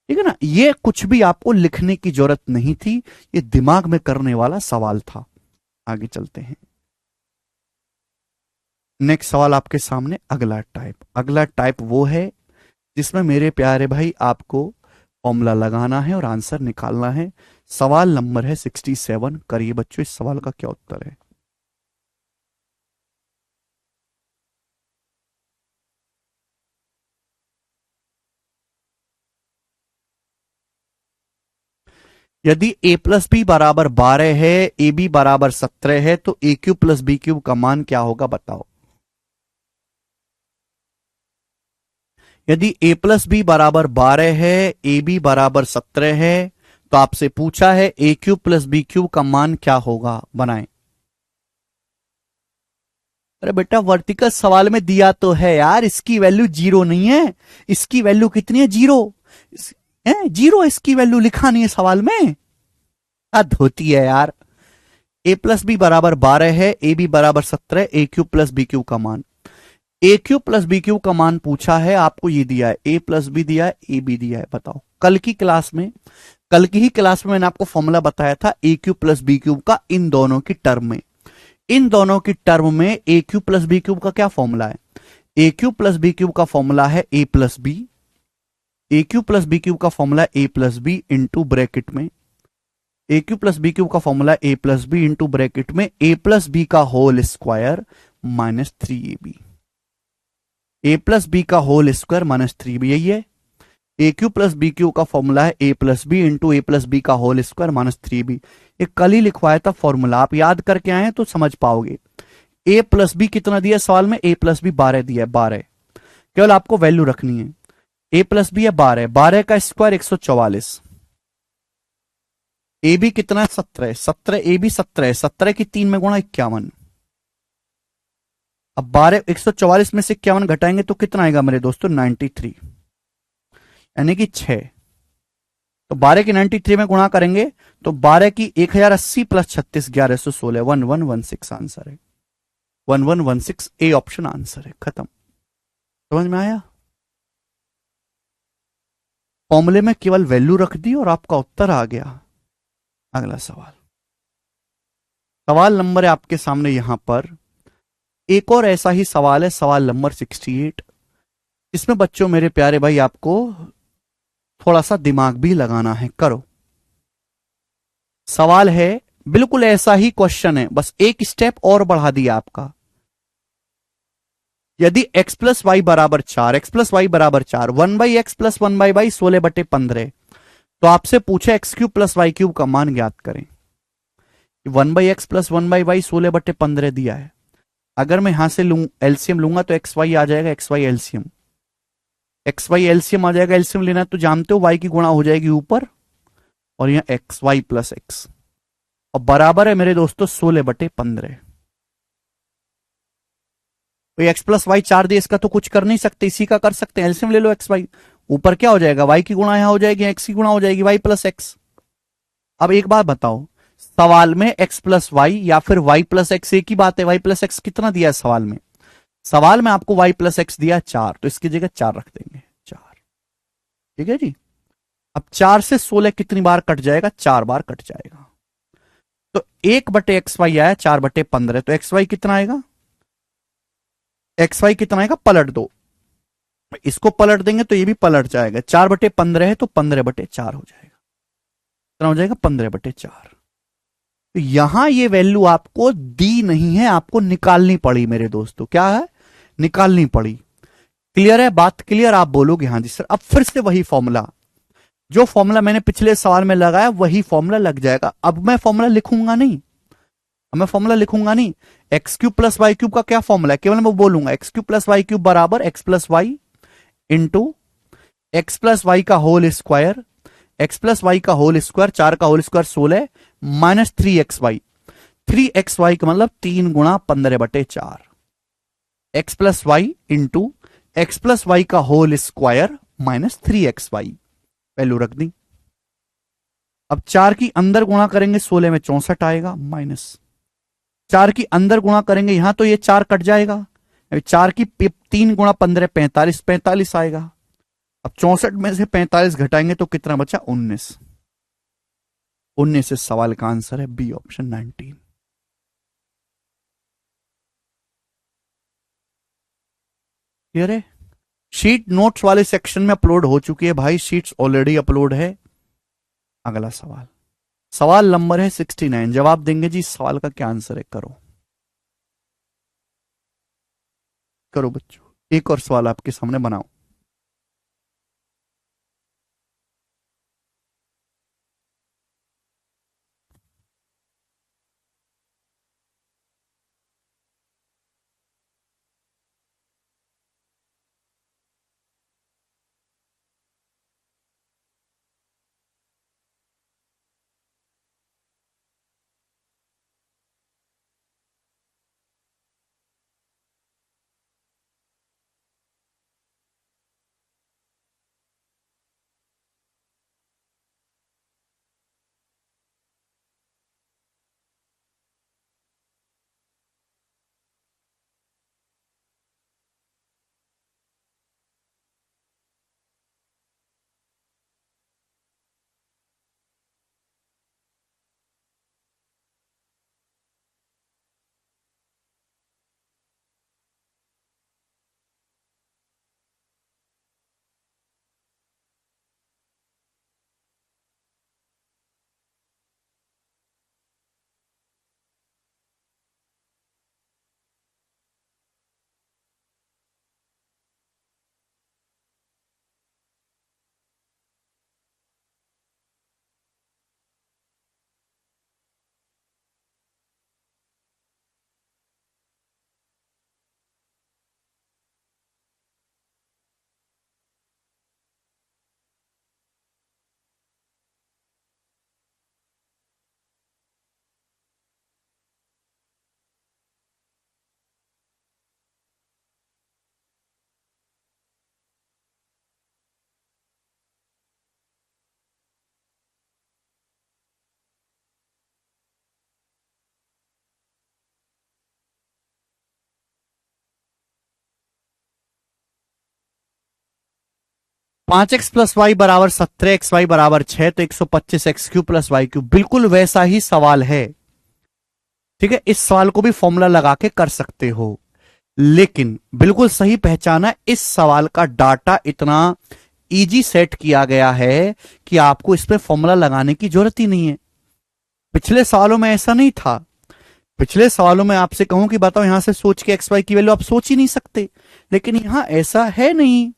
ठीक है ना? ये कुछ भी आपको लिखने की जरूरत नहीं थी, ये दिमाग में करने वाला सवाल था। आगे चलते हैं। नेक्स्ट सवाल आपके सामने, अगला टाइप वो है जिसमें मेरे प्यारे भाई आपको फॉर्मूला लगाना है और आंसर निकालना है। सवाल नंबर है 67। करिए बच्चों, इस सवाल का क्या उत्तर है? यदि a प्लस बी बराबर 12 है, ए बी बराबर 17 है, तो A cube plus B cube का मान क्या होगा? बताओ। यदि a प्लस बी बराबर 12 है, ए बी बराबर 17 है, तो आपसे पूछा है A cube plus B cube का मान क्या होगा? बनाएं। अरे बेटा वर्टिकल सवाल में दिया तो है यार, इसकी वैल्यू जीरो नहीं है, इसकी वैल्यू कितनी है? जीरो। है, जीरो इसकी वैल्यू लिखा नहीं है सवाल में, हद होती है यार। ए प्लस बी बराबर 12 है, ए बी बराबर 17, ए क्यू प्लस बी क्यू का मान, ए क्यू प्लस बी क्यू का मान पूछा है, आपको ये दिया है, ए प्लस बी दिया है, ए बी दिया है। बताओ, कल की ही क्लास में मैंने आपको फॉर्मूला बताया था ए क्यू प्लस बी क्यूब का, इन दोनों की टर्म में, इन दोनों की टर्म में ए क्यू प्लस बी क्यूब का क्या फॉर्मूला है? ए क्यू प्लस बी क्यूब का फॉर्मूला है A plus B, A Q plus B cube का फॉर्मूला ए प्लस बी इंटू ब्रैकेट में, ए क्यू प्लस बी क्यूब का फॉर्मूला ए प्लस बी इंटू ब्रैकेट में ए plus B का होल स्क्वायर माइनस 3ab, ए plus B का whole square minus 3b, यही है। ए Q plus B Q का formula है A plus B into A plus B का whole square minus 3b। ये कल ही लिखवाया था फॉर्मूला, आप याद करके आए तो समझ पाओगे। ए प्लस बी कितना दिया सवाल में? ए प्लस बी 12 दिया है, 12। केवल आपको वैल्यू रखनी है। ए प्लस बी है 12, 12 का स्क्वायर 144, ए बी कितना है? 17, 17 ए बी 17, 17 की 3 में गुणा 51। अब 12 144 में से 51 घटाएंगे तो कितना आएगा मेरे दोस्तों? 93, यानी कि 6। तो 12 की 93 में गुणा करेंगे तो 12 की 1080 प्लस 36 1116, 1116 आंसर है, 1116 ए ऑप्शन आंसर है। खत्म, समझ में आया? फॉर्मूले में केवल वैल्यू रख दी और आपका उत्तर आ गया। अगला सवाल, सवाल नंबर है आपके सामने यहां पर। एक और ऐसा ही सवाल है, सवाल नंबर 68। इसमें बच्चों मेरे प्यारे भाई आपको थोड़ा सा दिमाग भी लगाना है। करो, सवाल है बिल्कुल ऐसा ही क्वेश्चन है, बस एक स्टेप और बढ़ा दिया आपका। यदि x प्लस वाई बराबर 4, x प्लस वाई बराबर 4, 1/x प्लस 1/y 16/15, तो आपसे पूछे X cube plus Y cube का मान ज्ञात करें। 1/x प्लस 1/y 16/15 दिया है। अगर मैं यहां से एलसीएम लूंगा तो एक्स वाई आ जाएगा, x y LCM, x y LCM आ जाएगा। एलसीएम लेना तो जानते हो, वाई की गुणा हो जाएगी ऊपर और यहां एक्स वाई प्लस एक्स, और बराबर है मेरे दोस्तों 16/15। तो एक्स प्लस वाई 4 दिए, इसका तो कुछ कर नहीं सकते, इसी का कर सकते हैं। एलसीएम ले लो एक्स वाई, ऊपर क्या हो जाएगा? वाई की गुणा यहां हो जाएगी, एक्स की गुणा हो जाएगी, वाई प्लस एक्स। अब एक बात बताओ, सवाल में एक्स प्लस वाई या फिर वाई प्लस एक्स एक ही बात है। वाई प्लस एक्स कितना दिया है सवाल में? सवाल में आपको वाई प्लस एक्स दिया 4, तो इसकी जगह 4 रख देंगे, 4। ठीक है जी। अब 4 से 16 कितनी बार कट जाएगा? 4 बार कट जाएगा। तो 1/एक्स वाई आया 4/15, तो एक्स वाई कितना आएगा? एक्स वाई कितना आएगा? पलट दो, इसको पलट देंगे तो ये भी पलट जाएगा। 4/15 है तो 15/4 हो जाएगा। कितना हो जाएगा? 15/4। तो यहां ये वैल्यू आपको दी नहीं है, आपको निकालनी पड़ी मेरे दोस्तों। क्या है? निकालनी पड़ी। क्लियर है बात? क्लियर? आप बोलोगे हाँ जी सर। अब फिर से वही फॉर्मूला, जो फॉर्मूला मैंने पिछले सवाल में लगाया वही फॉर्मूला लग जाएगा। अब मैं फॉर्मूला लिखूंगा नहीं, अब मैं फॉर्मूला लिखूंगा नहीं। X cube plus Y cube का क्या फॉर्मूला है? केवल मैं बोलूंगा x cube plus Y cube बराबर x plus y into x plus y का whole square, x plus y का होल स्क्वायर, 4 का whole square 16 minus 3xy। 3xy का मतलब 3 गुणा 15/4, x plus y into x plus y का whole square minus 3xy। Value रख दी। अब 4 की अंदर गुणा करेंगे 16 में 64 आएगा, माइनस 4 की अंदर गुणा करेंगे यहां तो ये 4 कट जाएगा। 4 की 3 गुणा 15 45, 45 आएगा। अब 64 में से 45 घटाएंगे तो कितना बचा? 19। 19 इस सवाल का आंसर है बी ऑप्शन 19। क्लियर है? शीट नोट्स वाले सेक्शन में अपलोड हो चुकी है भाई, शीट्स ऑलरेडी अपलोड है। अगला सवाल, सवाल नंबर है 69। जवाब देंगे जी, इस सवाल का क्या आंसर है? करो, करो बच्चों, एक और सवाल आपके सामने बनाओ। 5x प्लस वाई बराबर 17x y बराबर 6, तो 125x³ प्लस वाई क्यूब, बिल्कुल वैसा ही सवाल है। ठीक है, इस सवाल को भी फॉर्मूला लगा के कर सकते हो, लेकिन बिल्कुल सही पहचाना, इस सवाल का डाटा इतना इजी सेट किया गया है कि आपको इसमें फॉर्मूला लगाने की जरूरत ही नहीं है। पिछले सवालों में ऐसा नहीं था। पिछले सवालों में आपसे कहूं कि बताओ यहां से सोच के एक्स वाई की वैल्यू आप सोच ही नहीं सकते, लेकिन यहां ऐसा है नहीं।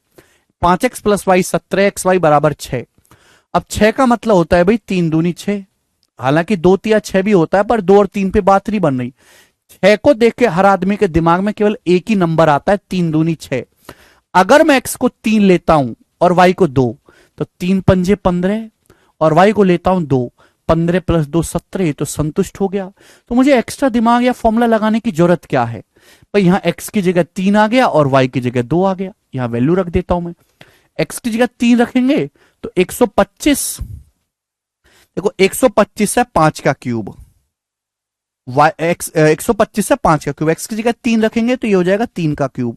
5x plus Y 17x y बराबर 6। अब 6 का मतलब होता है भाई 3 दूनी 6, हालांकि 2 तिया 6 भी होता है, पर 2 और 3 पे बात नहीं बन रही। 6 को देख के हर आदमी के दिमाग में केवल एक ही नंबर आता है, 3 दूनी 6। अगर मैं x को 3 लेता हूं और y को 2, तो 3 पंजे 15, और y को लेता हूं 2, 15 प्लस 2 17, तो संतुष्ट हो गया। तो मुझे एक्स्ट्रा दिमाग या फॉर्मूला लगाने की जरूरत क्या है भाई? यहां x की जगह 3 आ गया और y की जगह 2 आ गया, यहां वैल्यू रख देता हूं मैं। x की जगह 3 रखेंगे तो 125, देखो 125 है 5 का क्यूब, वाई एक्स 125 है 5 का क्यूब, एक्स की जगह 3 रखेंगे तो ये हो जाएगा 3 का क्यूब।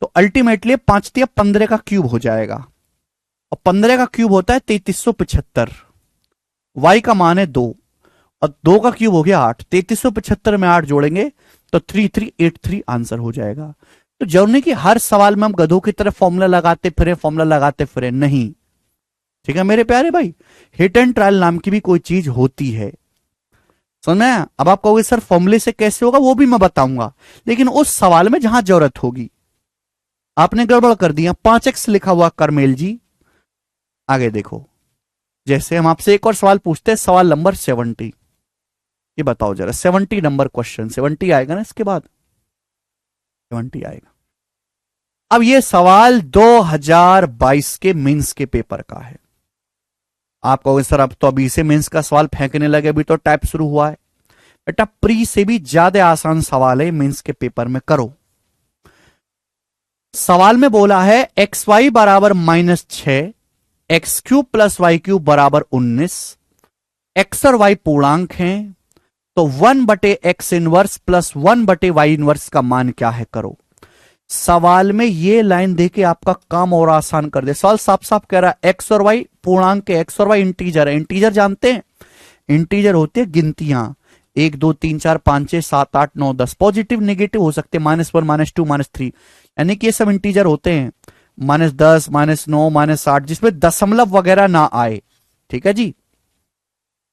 तो अल्टीमेटली 5 या 15 का क्यूब हो जाएगा, और 15 का क्यूब होता है 3375। वाई का मान है 2, और 2 का क्यूब हो गया 8, 3375 में 8 जोड़ेंगे तो 3383 आंसर हो जाएगा। तो जरूर नहीं कि हर सवाल में हम गधों की तरह फॉर्मूला लगाते फिरे, फॉर्मूला लगाते फिरे, नहीं। ठीक है मेरे प्यारे भाई, हिट एंड ट्रायल नाम की भी कोई चीज होती है, समझ में आया? अब आप कहोगे सर फॉर्मूले से कैसे होगा, वो भी मैं बताऊंगा, लेकिन उस सवाल में जहां जरूरत होगी। आपने गड़बड़ कर दिया, 5x लिखा हुआ करमेल जी। आगे देखो, जैसे हम आपसे एक और सवाल पूछते हैं, सवाल नंबर 70। ये बताओ जरा, 70 नंबर क्वेश्चन, 70 आएगा ना इसके बाद, 70 आएगा। अब ये सवाल 2022 के मेंस के पेपर का है। आप कहोगे सर अब तो अभी से मेंस का सवाल फेंकने लगे, अभी तो टाइप शुरू हुआ है। बेटा प्री से भी ज्यादा आसान सवाल है, मेंस के पेपर में करो। सवाल में बोला है एक्स वाई बराबर -6, X cube plus Y cube बराबर 19, एक्स और वाई पूर्णांक हैं, तो 1/x inverse plus 1/y inverse का मान क्या है, करो। सवाल में ये लाइन देके आपका काम और आसान कर दे। सवाल साफ साफ कह रहा है एक्स और वाई पूर्णांक है, एक्स और वाई इंटीजर है। इंटीजर जानते हैं, इंटीजर होते हैं गिनतियां, 1 2 3 4 5 6 7 8 9 10, पॉजिटिव नेगेटिव हो सकते हैं, -1 -2 -3, यानी कि ये सब इंटीजर होते हैं। -10 -9 -8, जिसमें दशमलव वगैरह ना आए। ठीक है जी।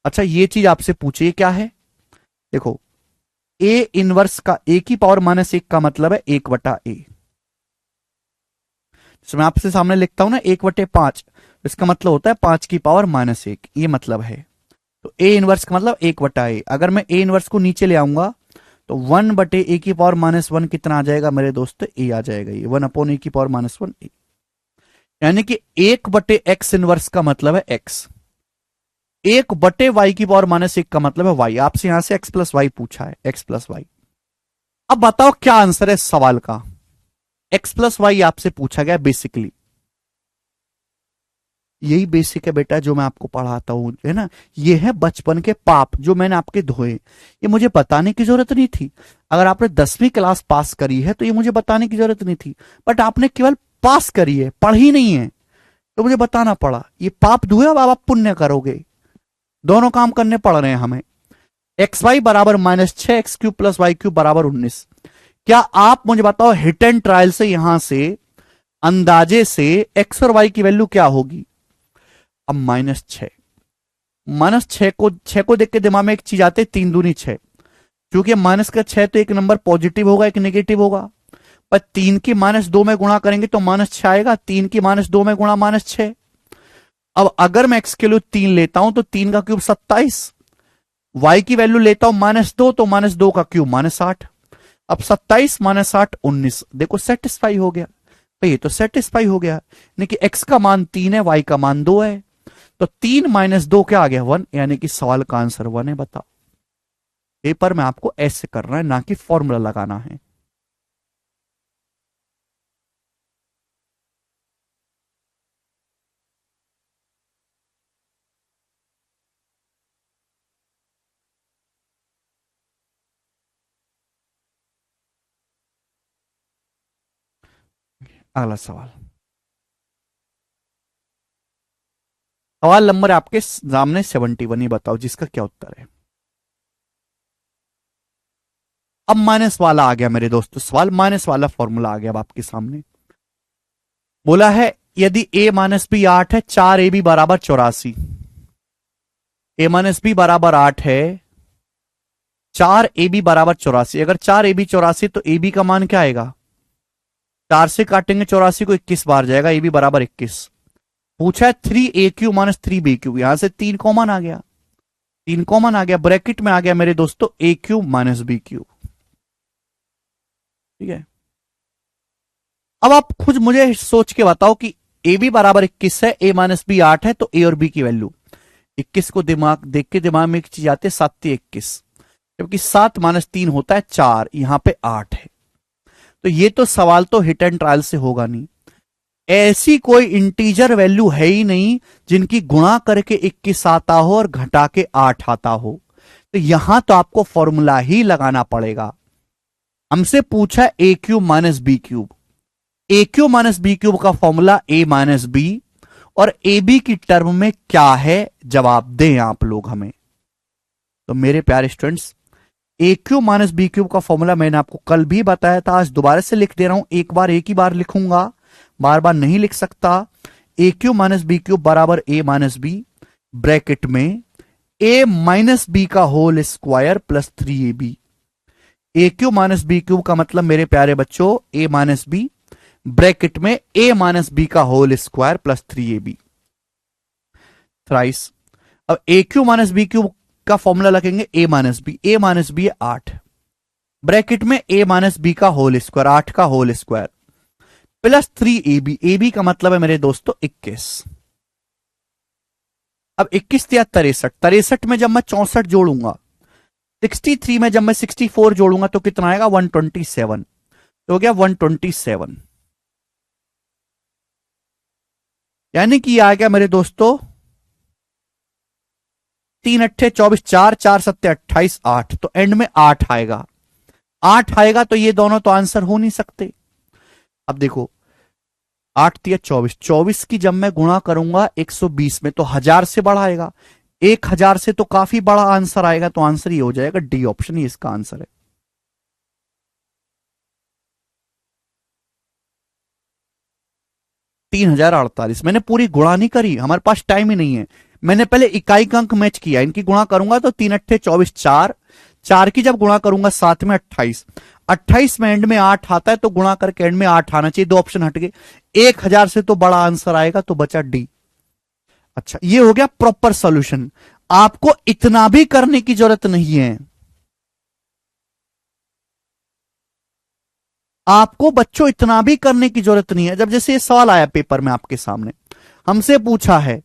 अच्छा ये चीज आपसे पूछिए क्या है, देखो ए इनवर्स का ए की पावर -1 का मतलब है 1/a। मैं आपसे सामने लिखता हूं ना 1/5, इसका मतलब होता है 5 की पावर -1, ये मतलब है। तो ए इनवर्स का मतलब 1/a। अगर मैं ए इनवर्स को नीचे ले आऊंगा तो 1/a की पावर -1 कितना आ जाएगा मेरे दोस्त, ए आ जाएगा, ये 1/a की पावर -1 ए। यानी कि 1/x इनवर्स का मतलब है x, 1/y की पावर -1 का मतलब है y। आपसे यहां से x प्लस वाई पूछा है, x प्लस वाई। अब बताओ क्या आंसर है इस सवाल का। x प्लस वाई आपसे पूछा गया बेसिकली, यही बेसिक है बेटा जो मैं आपको पढ़ाता हूं, है ना। ये है बचपन के पाप जो मैंने आपके धोए, ये मुझे बताने की जरूरत नहीं थी। अगर आपने 10वीं क्लास पास करी है तो ये मुझे बताने की जरूरत नहीं थी, बट आपने केवल पास करी है, पढ़ी नहीं है, तो मुझे बताना पड़ा। ये पाप धोए, अब आप पुण्य करोगे, दोनों काम करने पड़ रहे हैं हमें। एक्स वाई बराबर -6, X cube plus Y cube बराबर 19। क्या आप मुझे बताओ हिट एंड ट्रायल से यहां से अंदाजे से एक्स और वाई की वैल्यू क्या होगी। अब -6, -6 को देख के दिमाग में एक चीज आती है, 3 दूनी 6। क्योंकि माइनस का 6 तो एक नंबर पॉजिटिव होगा एक नेगेटिव होगा, पर 3 की -2 में गुणा करेंगे तो -6 आएगा, 3 की -2 में गुणा -6। अब अगर मैं एक्स के लिए 3 लेता हूं तो 3 का क्यूब 27, वाई की वैल्यू लेता हूं -2 तो -2 का क्यूब -8। अब 27 -8 19, देखो सेटिस्फाई हो गया भाई, ये तो सेटिस्फाई हो गया। यानी कि एक्स का मान 3 है, वाई का मान 2 है, तो 3 -2 क्या आ गया 1, यानी कि सवाल का आंसर 1 है। बताओ, पेपर में आपको ऐसे करना है, ना कि फॉर्मूला लगाना है। अगला सवाल, सवाल नंबर आपके सामने 71, ये बताओ जिसका क्या उत्तर है। अब माइनस वाला आ गया मेरे दोस्तों, सवाल माइनस वाला फॉर्मूला आ गया अब आपके सामने। बोला है यदि a माइनस बी 8 है, 4ab बराबर 84। a माइनस बी बराबर 8 है, 4ab बराबर 84। अगर 4ab 84 तो ab का मान क्या आएगा, 4 से काटेंगे 84 को, 21 बार जाएगा, ab बराबर 21। पूछा है 3a³ माइनस 3b³, यहां से 3 कॉमन आ गया, 3 कॉमन आ गया, ब्रैकेट में आ गया मेरे दोस्तों a³ माइनस b³। ठीक है, अब आप खुद मुझे सोच के बताओ कि ए बी बराबर 21 है, a माइनस बी 8 है, तो a और b की वैल्यू 21 को दिमाग देख के दिमाग में एक चीज आती है, 7 21, जबकि 7 माइनस 3 होता है 4, यहां पे 8 है। तो ये तो सवाल तो हिट एंड ट्रायल से होगा नहीं, ऐसी कोई इंटीजर वैल्यू है ही नहीं जिनकी गुणा करके 21 आता हो और घटा के 8 आता हो। तो यहां तो आपको फॉर्मूला ही लगाना पड़ेगा। हमसे पूछा a³ minus b³, a³ minus b³ का फॉर्मूला a माइनस बी, और ए बी की टर्म में क्या है, जवाब दें आप लोग हमें। तो मेरे प्यारे स्टूडेंट्स, a³ माइनस b³ का फॉर्मूला मैंने आपको कल भी बताया था, आज दोबारा से लिख दे रहा हूं, एक बार एक ही बार लिखूंगा, बार बार नहीं लिख सकता। a³ माइनस b³ बराबर a माइनस बी, ब्रैकेट में a माइनस बी का whole square plus 3ab। a³ minus b³ का मतलब मेरे प्यारे बच्चों a माइनस बी, ब्रैकेट में a माइनस बी का whole square plus 3ab thrice. अब a³ माइनस b³ का फॉर्मूला लगेंगे a minus B, a minus B है 8, ब्रैकेट में a माइनस बी का होल स्क्वायर, 8 का whole square plus 3ab, ab का मतलब है मेरे दोस्तों 21। अब 21 या 63, 63 में जब मैं 64 जोड़ूंगा, 63 में जब मैं 64 जोड़ूंगा तो कितना आएगा 127, तो हो गया 127। यानी कि आ गया मेरे दोस्तों 3 अट्ठे 24, 4 4 सत्ते 28, 8, तो एंड में 8 आएगा, 8 आएगा, तो ये दोनों तो आंसर हो नहीं सकते। अब देखो 8 तिया 24, 24 की जब मैं गुणा करूंगा 120 में तो 1000 से बड़ा आएगा, 1000 से तो काफी बड़ा आंसर आएगा, तो आंसर ये हो जाएगा डी ऑप्शन, ही इसका आंसर है। 3048, मैंने पूरी गुणा नहीं करी, हमारे पास टाइम ही नहीं है। मैंने पहले इकाई का अंक मैच किया, इनकी गुणा करूंगा तो 3 अट्ठे 24, 4 4 की जब गुणा करूंगा 7 में 28, 28 में एंड में 8 आता है, तो गुणा करके एंड में 8 आना चाहिए, दो ऑप्शन हट गए, 1000 से तो बड़ा आंसर आएगा, तो बचा डी। अच्छा, ये हो गया प्रॉपर सॉल्यूशन, आपको इतना भी करने की जरूरत नहीं है। आपको बच्चों इतना भी करने की जरूरत नहीं है। जब जैसे ये सवाल आया पेपर में आपके सामने, हमसे पूछा है,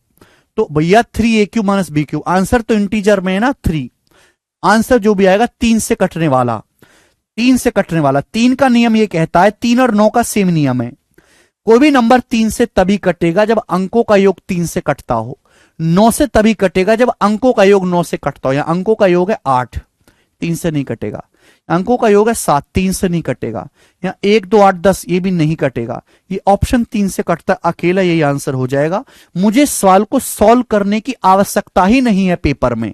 तो भैया 3a³ माइनस b³, आंसर तो इंटीजर में है ना 3, आंसर जो भी आएगा 3 से कटने वाला, 3 से कटने वाला। 3 का नियम ये कहता है, 3 और 9 का सेम नियम है, कोई भी नंबर 3 से तभी कटेगा जब अंकों का योग 3 से कटता हो, 9 से तभी कटेगा जब अंकों का योग 9 से कटता हो। या अंकों का योग है 8, 3 से नहीं कटेगा, अंकों का योग है 7, 3 से नहीं कटेगा, या 1 2 8 10 ये भी नहीं कटेगा, ये ऑप्शन 3 से कटता अकेला, यही आंसर हो जाएगा। मुझे सवाल को सॉल्व करने की आवश्यकता ही नहीं है पेपर में,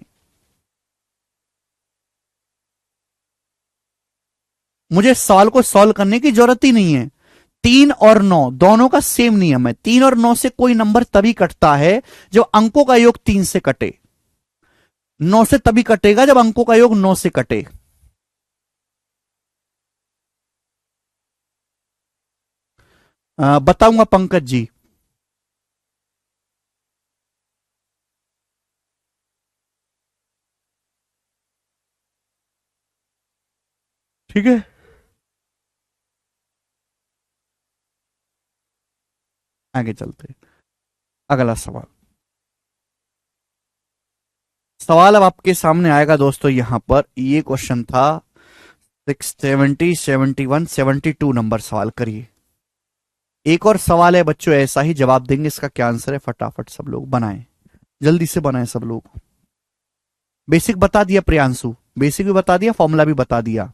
मुझे सवाल को सॉल्व करने की जरूरत ही नहीं है। 3 और 9 दोनों का सेम नियम है, 3 और 9 से कोई नंबर तभी कटता है जब अंकों का योग 3 से कटे, 9 से तभी कटेगा जब अंकों का योग 9 से कटे। बताऊंगा पंकज जी। ठीक है, आगे चलते हैं। अगला सवाल, सवाल अब आपके सामने आएगा दोस्तों, यहां पर ये क्वेश्चन था 670 71 72 नंबर, सवाल करिए। एक और सवाल है बच्चों, ऐसा ही जवाब देंगे, इसका क्या आंसर है, फटाफट सब लोग बनाएं, जल्दी से बनाएं सब लोग। बेसिक बता दिया प्रियांशु, बेसिक भी बता दिया, फॉर्मूला भी बता दिया।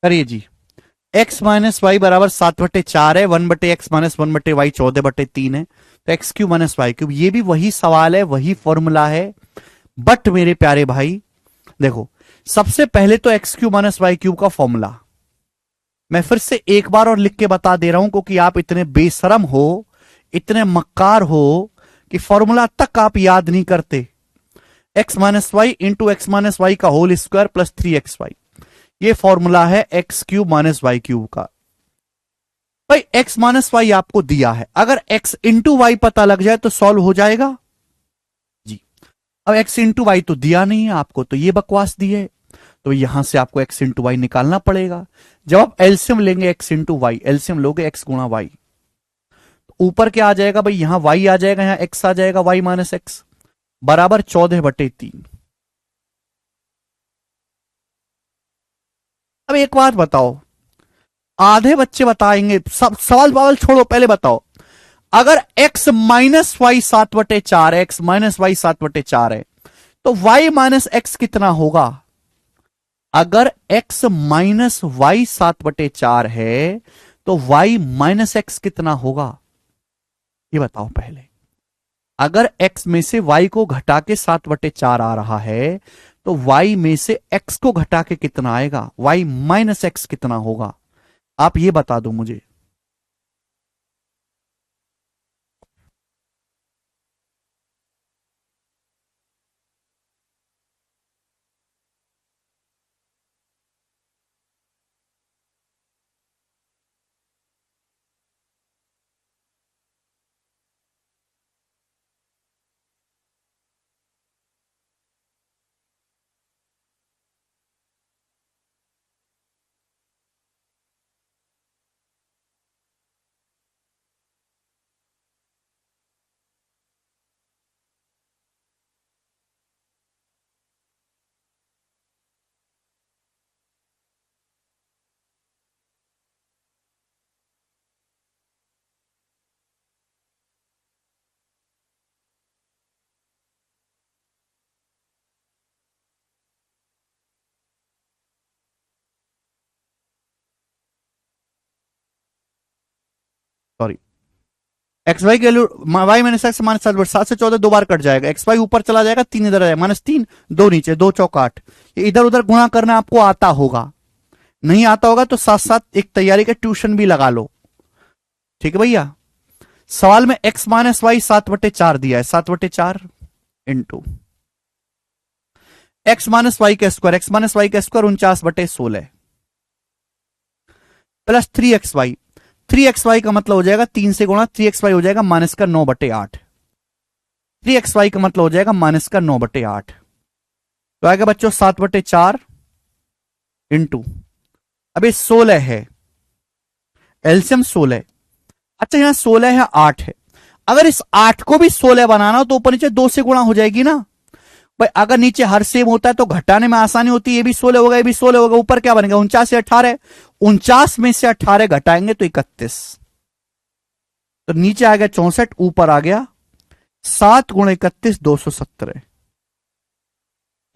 करिए जी। x माइनस वाई बराबर 7/4 है, 1/x माइनस 1/y 14/3 है, तो X cube minus Y cube, ये भी वही सवाल है, वही फॉर्मूला है। बट मेरे प्यारे भाई देखो, सबसे पहले तो X cube minus Y cube का फॉर्मूला मैं फिर से एक बार और लिख के बता दे रहा हूं, क्योंकि आप इतने बेशरम हो, इतने मक्कार हो कि फॉर्मूला तक आप याद नहीं करते। X minus Y into X minus Y का होल स्क्वायर प्लस 3xy, ये फॉर्मूला है X cube minus Y cube का। भाई एक्स माइनस वाई आपको दिया है, अगर एक्स इंटू वाई पता लग जाए तो सॉल्व हो जाएगा जी। अब एक्स इंटू वाई तो दिया नहीं है आपको, तो ये बकवास दी है, तो यहां से आपको एक्स इंटू वाई निकालना पड़ेगा। जब आप एलसीएम लेंगे एक्स इंटू वाई, एलसीएम लोगे एक्स गुणा वाई, तो ऊपर क्या आ जाएगा भाई, यहां वाई आ जाएगा, यहां एक्स आ जाएगा, वाई माइनस एक्स बराबर 14/3। अब एक बात बताओ, आधे बच्चे बताएंगे, सब सवाल बावल छोड़ो, पहले बताओ, अगर x माइनस वाई 7/4 है, एक्स माइनस वाई 7/4 है, तो y माइनस एक्स कितना होगा? अगर x माइनस वाई 7/4 है तो y माइनस एक्स कितना होगा, ये बताओ पहले। अगर x में से y को घटा के 7/4 आ रहा है, तो y में से x को घटा के कितना आएगा, y माइनस एक्स कितना होगा, आप ये बता दो मुझे। सॉरी, एक्स वाई की value, Y minus X minus 7 से 14 दो बार कट जाएगा, एक्स वाई ऊपर चला जाएगा, 3 इधर आ जाएगा, -3, 2 नीचे, 2 चौक 8। ये इधर उधर गुणा करना आपको आता होगा, नहीं आता होगा तो साथ साथ एक तैयारी का ट्यूशन भी लगा लो, ठीक है भैया। सवाल में एक्स माइनस वाई 7/4 दिया है, 7/4 इंटू एक्स माइनस वाई का स्क्वायर, एक्स माइनस वाई का स्क्वायर 49/16 प्लस 3xy, 3xy का मतलब हो जाएगा 3 से गुणा, 3xy हो जाएगा माइनस का 9/8, 3xy का मतलब हो जाएगा माइनस का 9/8, तो आएगा बच्चों 7/4 इंटू, अब ये 16 है, एलसीएम 16 है। अच्छा यहां 16 है, 8 है, अगर इस 8 को भी 16 बनाना हो तो ऊपर नीचे 2 से गुणा हो जाएगी ना भाई। अगर नीचे हर सेम होता है तो घटाने में आसानी होती है, ये भी 16 होगा, ये भी 16 होगा, ऊपर क्या बनेगा 49 से 18, 49 में से 18 घटाएंगे तो 31, तो नीचे आ गया 64, ऊपर आ गया 7 गुणा 31 217,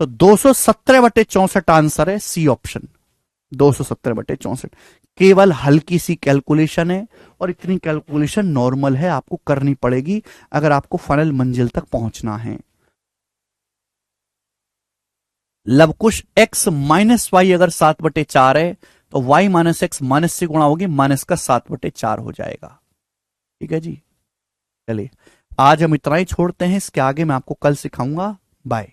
तो 217/64 आंसर है, सी ऑप्शन 217/64। केवल हल्की सी कैलकुलेशन है, और इतनी कैलकुलेशन नॉर्मल है, आपको करनी पड़ेगी अगर आपको फाइनल मंजिल तक पहुंचना है। लवकुश x माइनस वाई अगर 7/4 है तो y माइनस एक्स माइनस से गुणा होगी, माइनस का 7/4 हो जाएगा, ठीक है जी। चलिए आज हम इतना ही छोड़ते हैं, इसके आगे मैं आपको कल सिखाऊंगा। बाय।